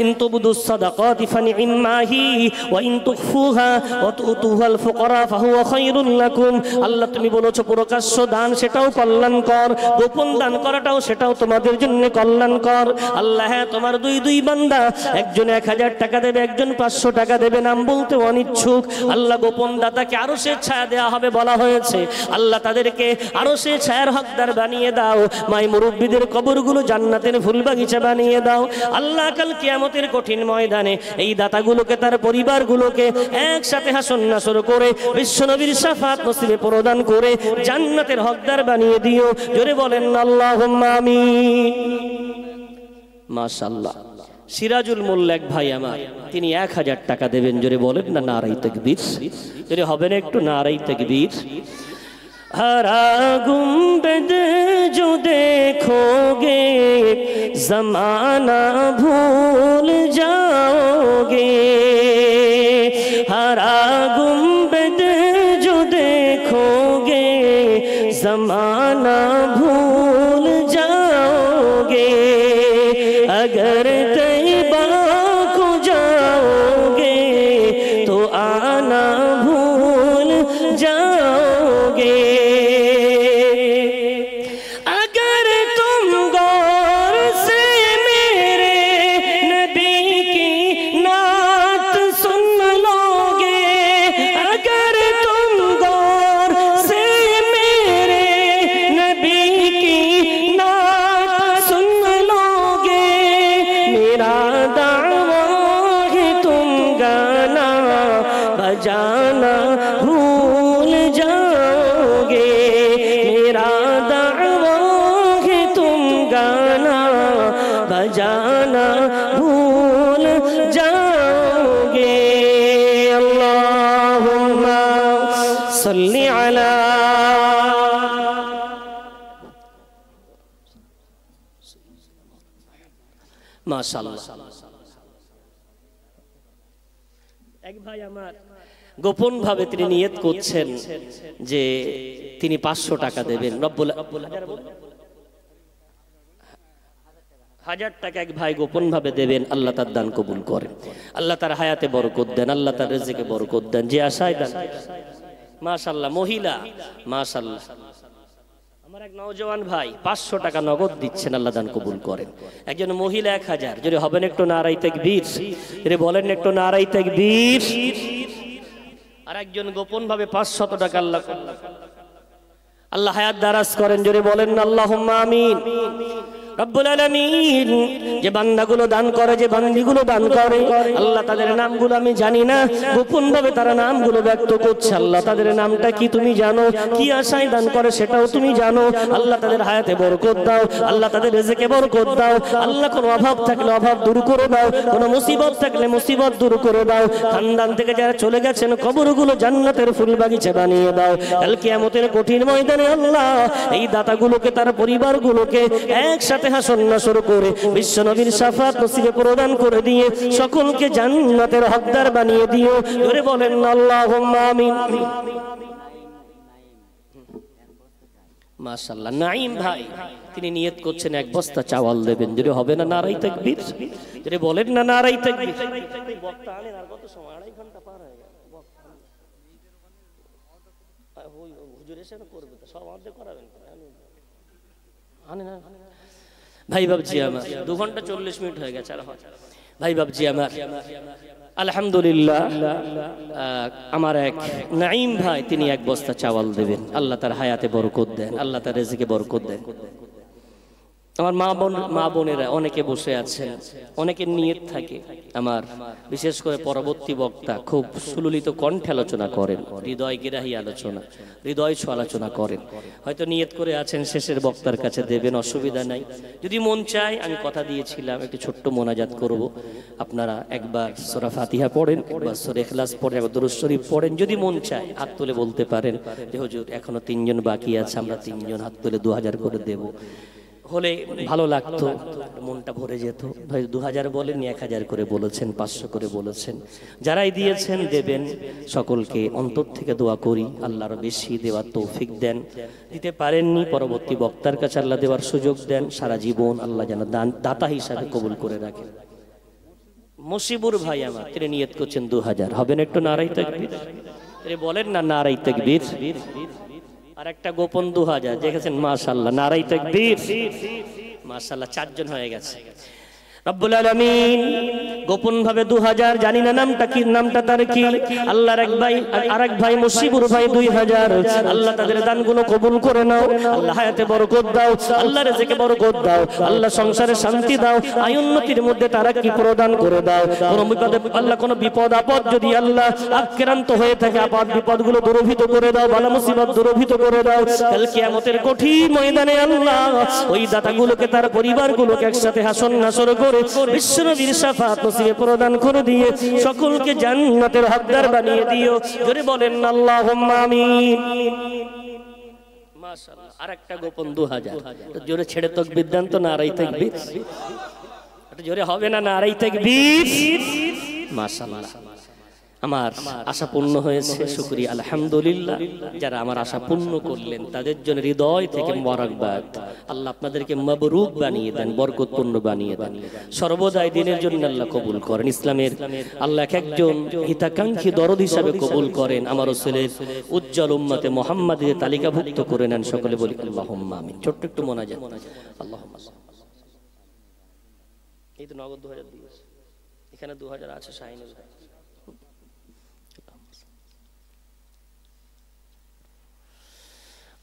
ইন তুবদুস সাদাকাতি ফানি'মাহি ওয়া ইন তুখফুহা ওয়া তুতুহাল ফুকারা ফাহুয়া খায়রুল লাকুম। আল্লাহ তুমি বলেছো প্রকাশ্য দান সেটাও কল্যাণকর, গোপন দান করাটাও সেটাও তোমাদের জন্য কল্যাণকর। আল্লাহ হ্যাঁ, তোমার দুই বান্দা, একজন 1000 টাকা দেবে, একজন 500 টাকা দেবে, নাম বলতে অনিচ্ছুক। আল্লাহ গোপন দাতাকে আরশের ছায়া দেয়া হবে বলা হয়েছে। আল্লাহ তাদেরকে আরশের ছায়ার হকদার বানিয়ে দাও। মাই মুরব্বীদের কবরগুলো জান্নাতের ফুল বাগিচা বানিয়ে দাও আল্লাহ। কাল কিয়ামতের কঠিন ময়দানে এই দাতাগুলোকে, তার পরিবারগুলোকে একসাথে হাসন নাসর করে বিশ্বনবীর শাফাত নসিবে প্রদান করে জান্নাতের হকদার বানিয়ে দিও। জোরে বলেন আল্লাহুম্মা আমিন। মাশাআল্লাহ, সিরাজুল মোল্লা এক ভাই আমার, তিনি 1000 টাকা দেবেন। জোরে বলেন না নারায়ে তাকবীর? জোরে হবে না একটু নারায়ে তাকবীর? हरा गुंबद जो देखोगे ज़माना भूल जाओगे। हरा गुंबद जो देखोगे ज़माना भूल जाओगे। अगर तैबा को जाओगे तो आना भूल जाओगे। जाना भूल जाओगे। मेरा दावा है तुम गाना बजाना भूल जाओगे। अल्लाहुम्मा सल्ली अला। माशाअल्लाह, एक भाई আমার গোপন ভাবে তিনি নিয়ত করছেন যে তিনি 500 টাকা দেবেন। রব্বুল 1000 টাকা এক ভাই গোপন ভাবে দেবেন, আল্লাহ তার দান কবুল করেন, আল্লাহ তার হায়াতে বরকত দেন, আল্লাহ তার রিজিকে বরকত দেন, যে আশায় দেন। মাশাআল্লাহ, মহিলা মাশাআল্লাহ, আমার এক নওজওয়ান ভাই 500 টাকা নগদ দিচ্ছেন, আল্লাহ দান কবুল করেন। একজন মহিলা 1000, যদি হবেন একটু নারায়ে তাকবীর, এরে বলেন একটু নারায়ে তাকবীর। আর একজন গোপন ভাবে 500 টাকা আল্লাহ হায়াত দারাজ করেন, যদি বলেন আল্লাহুম্মা আমিন। রব্বুল আলামিন যে বান্দাগুলো দান করে, যে বান্দিগুলো দান করে, আল্লাহ তাদের নামগুলো আমি জানি না, গোপন ভাবে তারা নামগুলো ব্যক্ত করছে। আল্লাহ তাদের নামটা কি তুমি জানো, কি আশায় দান করে সেটাও তুমি জানো। আল্লাহ তাদের হায়াতে বরকত দাও, আল্লাহ তাদের রিজিকে বরকত দাও। আল্লাহ কোনো অভাব থাকলে অভাব দূর করে দাও, কোনো মুসিবত থাকলে মুসিবত দূর করে দাও। খানদান থেকে যারা চলে গেছেন কবরগুলো জান্নাতের ফুল বাগিচা বানিয়ে দাও। কাল কিয়ামতের কঠিন ময়দানে আল্লাহ এই দাতাগুলোকে, তার পরিবারগুলোকে একসাথে হাসর নাসর করে বিশ্ব নবীর শাফাত নসিবে প্রদান করে দিয়ে সকলকে জান্নাতের হকদার বানিয়ে দিও। জোরে বলেন আল্লাহুম্মা আমিন। মাশাআল্লাহ, নাঈম ভাই তিনি নিয়ত করছেন 1 বস্তা চাওয়াল দেবেন, যদি হবে না নারায়ে তাকবীর, যদি বলেন না নারায়ে তাকবীর। বক্তা আনেন, আর কত সময়, 2.5 ঘন্টা পার হয়ে গেল। হুজুর এসে করবে তো সব আমাদের করাবেন, আনেন ভাই বাবজি আমার 2 ঘন্টা 40 মিনিট হয়ে গেছে। ভাই বাবজি আমার আলহামদুলিল্লাহ, আমার এক নাঈম ভাই তিনি 1 বস্তা চাওয়াল দেবেন, আল্লাহ তার হায়াতে বরকত দেন, আল্লাহ তার রিজিকে বরকত দেন। আমার মা বোনেরা অনেকে বসে আছেন, অনেকের নিয়ত থাকে। আমার বিশেষ করে পরবর্তী বক্তা খুব সুললিত কণ্ঠে আলোচনা করেন, হৃদয় গেরাহী আলোচনা, হৃদয় ছোঁয়া আলোচনা করেন। হয়তো নিয়ত করে আছেন শেষের বক্তার কাছে দেবেন, অসুবিধা নাই। যদি মন চায়, আমি কথা দিয়েছিলাম একটি ছোট্ট মোনাজাত করব, আপনারা একবার সূরা ফাতিহা পড়েন, একবার সূরা ইখলাস পড়েন, একবার দুরূদ শরীফ পড়েন। যদি মন চায় হাত তুলে বলতে পারেন যে হুজুর এখনো 3 জন বাকি আছে, আমরা 3 জন হাত তুলে 2000 করে দেব, হলে ভালো লাগতো, মনটা ভরে যেত। ভাই 2000 বলেননি, 1000 করে বলেছেন, 500 করে বলেছেন। যারাই দিয়েছেন দেবেন, সকলকে অন্তর থেকে দোয়া করি আল্লাহ আরো বেশি দেওয়ার তৌফিক দেন। দিতে পারেননি, পরবর্তী বক্তার কাছে আল্লাহ দেওয়ার সুযোগ দেন। সারা জীবন আল্লাহ যেন দাতা হিসাবে কবুল করে রাখেন। মুসিবুর ভাই আমার তিনি নিয়ত করছেন 2000, হবেন একটু নারায়ে তাকবীর, বলেন না নারায়ে তাকবীর। আর একটা গোপন 2000 দেখেছেন, মাশাআল্লাহ, নারায়ে তাকবীর। মাশাআল্লাহ, 4 জন হয়ে গেছে। রব্বুল আলামিন গোপন ভাবে 2000, জানি না নামটা কি, নামটা তার কি। আল্লাহর এক ভাই, আরেক ভাই মুসিবুর ভাই 2000, আল্লাহ তাদের দানগুলো কবুল করে নাও, আল্লাহ হায়াতে বরকত দাও, আল্লাহ রিজিকে বরকত দাও, আল্লাহ সংসারে শান্তি দাও, আয় উন্নতির মধ্যে তারাক্কি প্রদান করে দাও। কোন বিপদে আল্লাহ, কোন বিপদ আপদ যদি আল্লাহ আক্রান্ত হয়ে থাকে, আপদ বিপদগুলো দূরীভূত করে দাও, বালা মুসিবত দূরীভূত করে দাও। কাল কিয়ামতের কঠিন ময়দানে আল্লাহ ওই দাতাগুলোকে, তার পরিবারগুলোকে একসাথে হাসর নাসর করে বিশ্ব নবীর শাফাত নসিবে প্রদান করে দিয়ে সকলকে জান্নাতের হকদার বানিয়ে দিও। জোরে বলেন আল্লাহুম্মা আমিন। মাশাআল্লাহ, আরেকটা গোপন 2000, জোরে ছেড়ে তাকবীর দেন তো, নারায়ে তাকবীর। এটা জোরে হবে না, নারায়ে তাকবীর। মাশাআল্লাহ, আমার আশা পূর্ণ হয়েছে, শুকরিয়া আলহামদুলিল্লাহ। যারা আমার আশা পূর্ণ করলেন তাদের জন্য হৃদয় থেকে মোবারকবাদ। আল্লাহ আপনাদেরকে মাবরুক বানিয়ে দেন, বরকতপূর্ণ বানিয়ে দেন, সর্বদাই দিনের জন্য আল্লাহ কবুল করেন, ইসলামের আল্লাহ এক একজন হিতাকাঙ্ক্ষী দরদ হিসাবে কবুল করেন, আমার রাসূলের উজ্জ্বল উম্মতে মুহাম্মাদের তালিকাভুক্ত করে নেন। সকলে বলি আল্লাহুম্মা আমিন। ছোট্ট একটু মোনাজাত, আল্লাহুম্মা। এই তো নগদ 2000 দিয়েছে, এখানে 2000 আছে শাহিনুল ভাই।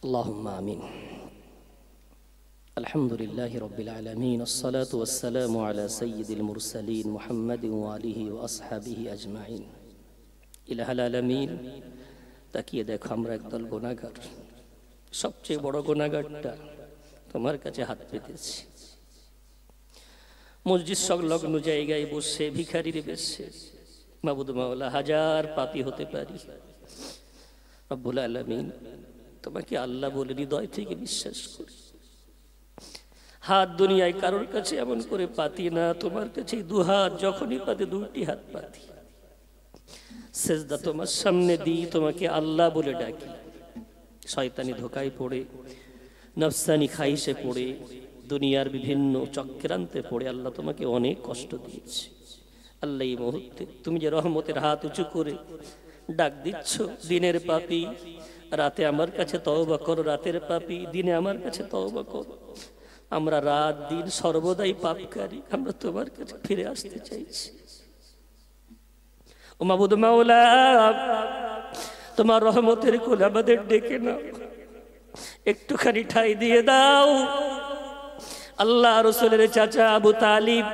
اللهم آمين. الحمد لله رب العالمين، الصلاة والسلام على سيد المرسلين محمد وآله وأصحابه أجمعين। إله العالمين তাকিয়ে দেখো, আমরা একদল গুনাহগার, সবচেয়ে বড় গুনাহগারটা তোমার কাছে হাত পেতেছি। মসজিদ সংলগ্ন জায়গায় বসে ভিখারির বেশে মাবুদ মাওলা, হাজার পাপী হতে পারি। রব্বুল আলামিন তোমাকে আল্লাহ বলে হৃদয় থেকে বিশ্বাস করি। হাত দুনিয়ায় কারোর কাছে এমন করে পাতি না, তোমার কাছে 2 হাত যখনই পাতে 2টি হাত পাতি। সেজদা তোমার সামনে দিই, তোমাকে আল্লাহ বলে ডাকি, শয়তানি ধোকায় পড়ে, নফসানি খাইশে পড়ে, দুনিয়ার বিভিন্ন চক্রান্তে পড়ে আল্লাহ তোমাকে অনেক কষ্ট দিয়েছে। আল্লাহ এই মুহূর্তে তুমি যে রহমতের হাত উঁচু করে ডাক দিচ্ছ, দিনের পাপী রাতে আমার কাছে তওবা করো, রাতের পাপী দিনে আমার কাছে তওবা করো। আমরা রাত দিন সর্বদাই পাপকারী, আমরা তোমার কাছে ফিরে আসতে চাইছি। ও মাবুদ মাওলা, তোমার রহমতের কোলে আমাদের ডেকে নাও, একটুখানি ঠাঁই দিয়ে দাও। আল্লাহ রসুলের চাচা আবু তালিব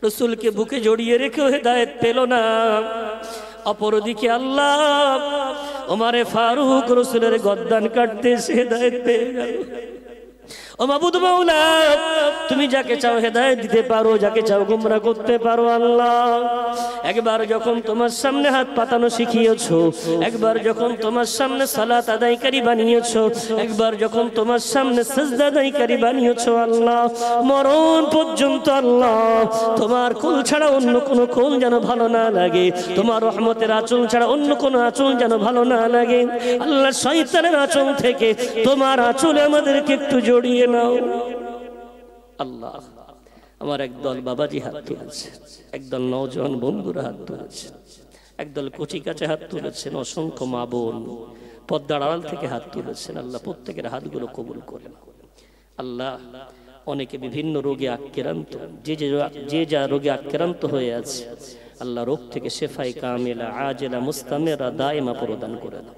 রসুলকে বুকে জড়িয়ে রেখেও হেদায়েত পেল না, অপরদিকে আল্লাহ ওমরে ফারুক রসুলের গর্দান কাটতে সে হেদায়েত পেয়ে গেল। ও মাবুদ মাওলা, তুমি যাকে চাও হেদায়েত দিতে পারো, যাকে চাও গোমরা করতে পারো। আল্লাহ একবার যখন তোমার সামনে হাত পাতানো শিখিয়েছো, একবার যখন তোমার সামনে সালাত আদায়কারী বানিয়েছো, একবার যখন তোমার সামনে সিজদা আদায়কারী বানিয়েছো, আল্লাহ মরণ পর্যন্ত আল্লাহ তোমার কোল ছাড়া অন্য কোনো কোল যেন ভালো না লাগে, তোমার রহমতের আঁচল ছাড়া অন্য কোনো আঁচল যেন ভালো না লাগে। আল্লাহ শয়তানের আঁচল থেকে তোমার আঁচলে আমাদেরকে একটু জড়িয়ে নাও। আল্লাহ আমার একদল বাবাজি হাত তুলেছে, একদল নওজোয়ান বন্ধুরা হাত তুলেছে, একদল কচি কাছে হাত তুলেছেন, অসংখ্য মা বোন পর্দার আড়াল থেকে হাত তুলেছেন। আল্লাহ প্রত্যেকের হাতগুলো কবুল করেন। আল্লাহ অনেকে বিভিন্ন রোগে আক্রান্ত, যে যা রোগে আক্রান্ত হয়ে আছে, আল্লাহ রোগ থেকে শেফাই কামেলা আজেলা মুস্তামেরা দায়মা প্রদান করে দাও।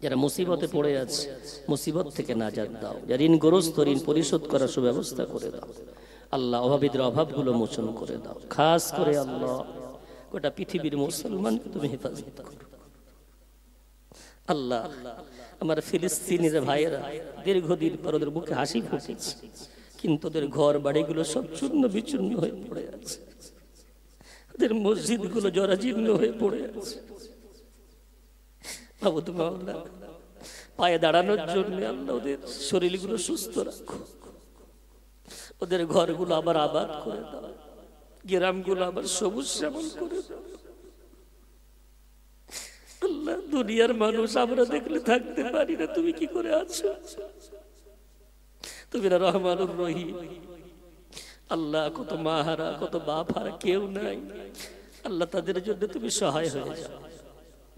যারা মুসিবতে পড়ে আছে, মুসিবত থেকে নাজাত দাও। যারা ঋণগ্রস্ত, ঋণ পরিশোধ করার সুব্যবস্থা করে দাও। আল্লাহ অভাবীদের অভাবগুলো মোচন করে দাও। খাস করে আল্লাহ গোটা পৃথিবীর মুসলমানকে তুমি হেফাজত করো। আল্লাহ আমার ফিলিস্তিনের ভাইয়েরা দীর্ঘদিন পর ওদের মুখে হাসি ফুটেছে, কিন্তু ওদের ঘর বাড়িগুলো সব চূর্ণ বিচূর্ণ হয়ে পড়ে আছে, ওদের মসজিদগুলো জরাজীর্ণ হয়ে পড়ে আছে। মাবুদ মাওলা, পায়ে দাঁড়ানোর জন্য আল্লাহ ওদের শরীরগুলো সুস্থ রাখো, ওদের ঘরগুলো আবার আবাদ করে দাও, গ্রামগুলো আবার সবুজ শ্যামল করে দাও। আল্লাহ দুনিয়ার মানুষ আমরা দেখলে থাকতে পারি না, তুমি কি করে আছো? তুমি না রহমানুর রহিম। আল্লাহ কত মা হারা, কত বাপ হারা কেউ নাই, আল্লাহ তাদের জন্য তুমি সহায় হয়ে যাও।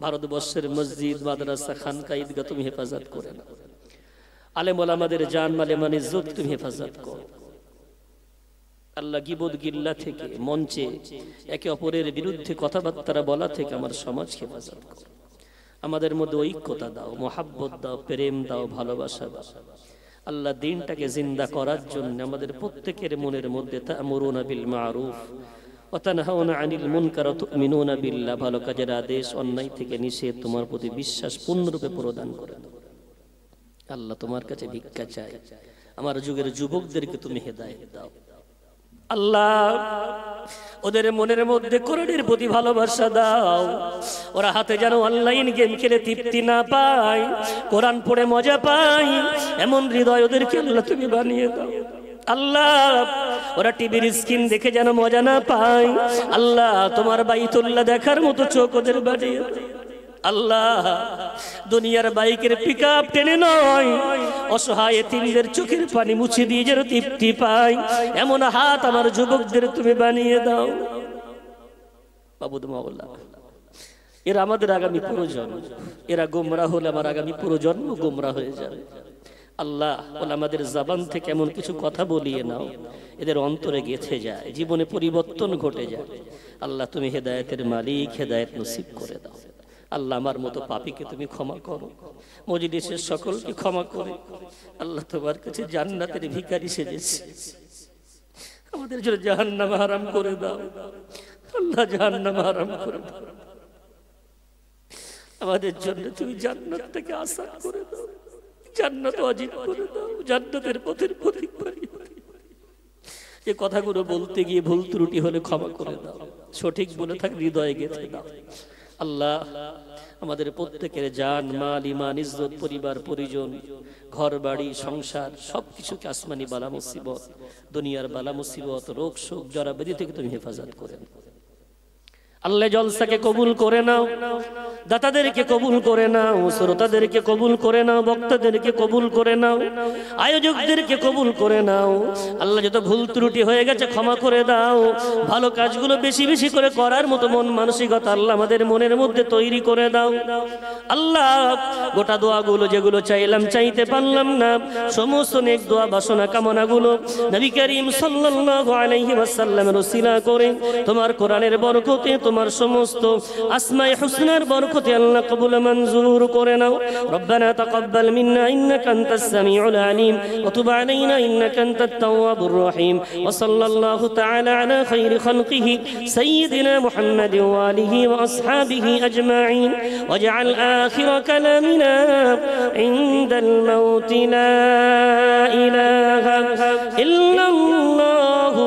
ভারতবর্ষের মসজিদ, মাদ্রাসা, খানকা, ঈদগাহ তুমি হেফাজত করে নাও। আলেম ওলামাদের জান মালে মান ইজ্জত তুমি হেফাজত করো। আল্লাহ গীবত গিল্লা থেকে, মঞ্চে একে অপরের বিরুদ্ধে কথাবার্তা বলা থেকে আমার সমাজ হেফাজত করো। আমাদের মধ্যে ঐক্যতা দাও, মহাব্বত দাও, প্রেম দাও, ভালোবাসা দাও। আল্লাহ দিনটাকে জিন্দা করার জন্য আমাদের প্রত্যেকের মনের মধ্যে তা'মুরুনা বিল মা'রুফ ওয়া তানহাউনা আনিল মুনকার ওয়া তু'মিনুনা বিল্লাহ, ভালো কাজের আদেশ, অন্যায় থেকে নিষেধ, তোমার প্রতি বিশ্বাস পূর্ণরূপে প্রদান করে দাও। আল্লাহ তোমার কাছে ভিক্ষা চাই, আমার যুগের যুবকদেরকে তুমি হেদায়েত দাও। আল্লাহ ওদের মনের মধ্যে কোরআনের প্রতি ভালোবাসা দাও, ওরা হাতে যেন অনলাইন গেম খেলে তৃপ্তি না পায়, কোরআন পড়ে মজা পায়, এমন হৃদয় ওদেরকে আল্লাহ তুমি বানিয়ে দাও। আল্লাহ ওরা টিভির স্ক্রিন দেখে যেন মজা না পায়, আল্লাহ তোমার বাইতুল্লাহ দেখার মতো চোখ ওদের বানিয়ে দাও। আল্লাহ দুনিয়ার বাইকের পিকআপ টেনে নয়, অসহায় এতিমদের চোখের পানি মুছে দিয়ে যেন তৃপ্তি পায়, এমন হাত আমার যুবকদের তুমি বানিয়ে দাও। মাবুদ মাওলা, এরা আমাদের আগামী প্রজন্ম, এরা গোমরা হলে আমার আগামী প্রজন্ম গোমরা হয়ে যাবে। আল্লাহ আমাদের জবান থেকে এমন কিছু কথা বলিয়ে নাও, এদের অন্তরে গেঁথে যায়, জীবনে পরিবর্তন ঘটে যায়। আল্লাহ তুমি হেদায়েতের মালিক, হেদায়েত নসিব করে দাও। আল্লাহ আমার মতো পাপীকে তুমি ক্ষমা করো, মজলিসের সকলকে ক্ষমা করে আল্লাহ তোমার কাছে জান্নাতের ভিখারি সেজেছি, আমাদের জন্য জাহান্নাম হারাম করে দাও। আল্লাহ জাহান্নাম হারাম করে দাও, আমাদের জন্য তুমি জান্নাত থেকে আসান করে দাও, জান্নাত ওয়াজিব করে দাও, জান্নাতের পথের পথিক বানিয়ে দাও। এই কথাগুলো বলতে গিয়ে ভুল ত্রুটি হলে ক্ষমা করে দাও, সঠিক বলে থাক হৃদয়ে গেঁথে দাও। আল্লাহ আমাদের প্রত্যেকের জান মাল ইমান ইজ্জত পরিবার পরিজন ঘর বাড়ি সংসার সবকিছুকে আসমানি বালা মুসিবত দুনিয়ার বালা মুসিবত রোগ শোক জরা ব্যাধি থেকে তুমি হেফাজত করেন। আল্লাহ জলসাকে কবুল করে নাও, দাতাদেরকে কবুল করে নাও, শ্রোতাদেরকে কবুল করে নাও, বক্তাদেরকে কবুল করে নাও, আয়োজকদেরকে কবুল করে নাও। আল্লাহ যত ভুল ত্রুটি হয়ে গেছে ক্ষমা করে দাও। ভালো কাজগুলো বেশি বেশি করে করার মতো মন মানসিকতা আল্লাহ আমাদের মনের মধ্যে তৈরি করে দাও। আল্লাহ গোটা দোয়াগুলো যেগুলো চাইলাম চাইতে পারলাম না, সমস্ত নেক দোয়া বাসনা কামনাগুলো নবী করিম সাল্লাল্লাহু আলাইহি ওয়াসাল্লামের ওসিলা করে তোমার কোরআনের বরকতে, তোমার সমস্ত আসমায়ে হুসনার বরকতে আল্লাহ কবুল মঞ্জুর করে নাও। রব্বানা তাকাব্বাল মিন্না ইন্নাকা আনতাস সামিউল আলিম ওয়া তুব আলাইনা ইন্নাকা আনতাত তাওয়াবুর রহিম। ওয়া সাল্লাল্লাহু তাআলা আলা খাইরি খালকিহি সাইয়্যিদিনা মুহাম্মাদিন ওয়া আলিহি ওয়া আসহাবিহি আজমাইন। ওয়াজআল আখিরা কালামিনা ইনদাল মাউত লা ইলাহা ইল্লাল্লাহু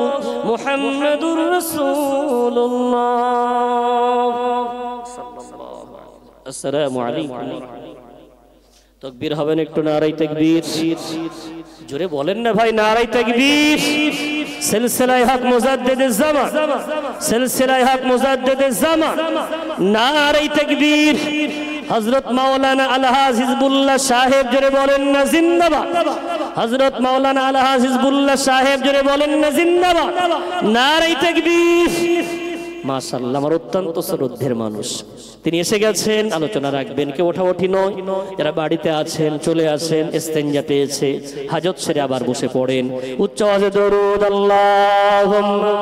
মুহাম্মাদুর রাসূলুল্লাহ। আসসালামু আলাইকুম। তাকবীর হবেন একটু, নারায়ে তাকবীর। জোরে বলেন না ভাই, নারায়ে তাকবীর। সিলসিলায়ে হক মুজাদ্দিদুজ জামান, সিলসিলায়ে হক মুজাদ্দিদুজ জামান, নারায়ে তাকবীর। হযরত মাওলানা আলহাজ হিজবুল্লাহ সাহেব জোরে বলেন না জিন্দাবাদ। হযরত মাওলানা আলহাজ হিজবুল্লাহ সাহেব জোরে বলেন না জিন্দাবাদ, নারায়ে তাকবীর। মাশাআল্লাহ, আমার অত্যন্ত শ্রদ্ধের মানুষ, তিনি এসে গেছেন, আলোচনা রাখবেন। কেউ ওঠাওঠি নয়, যারা বাড়িতে আছেন চলে আসেন, ইস্তেঞ্জা পেয়েছে হাজত সেরে আবার বসে পড়েন। উচ্চ আওয়াজে দরুদ আল্লাহুম্মা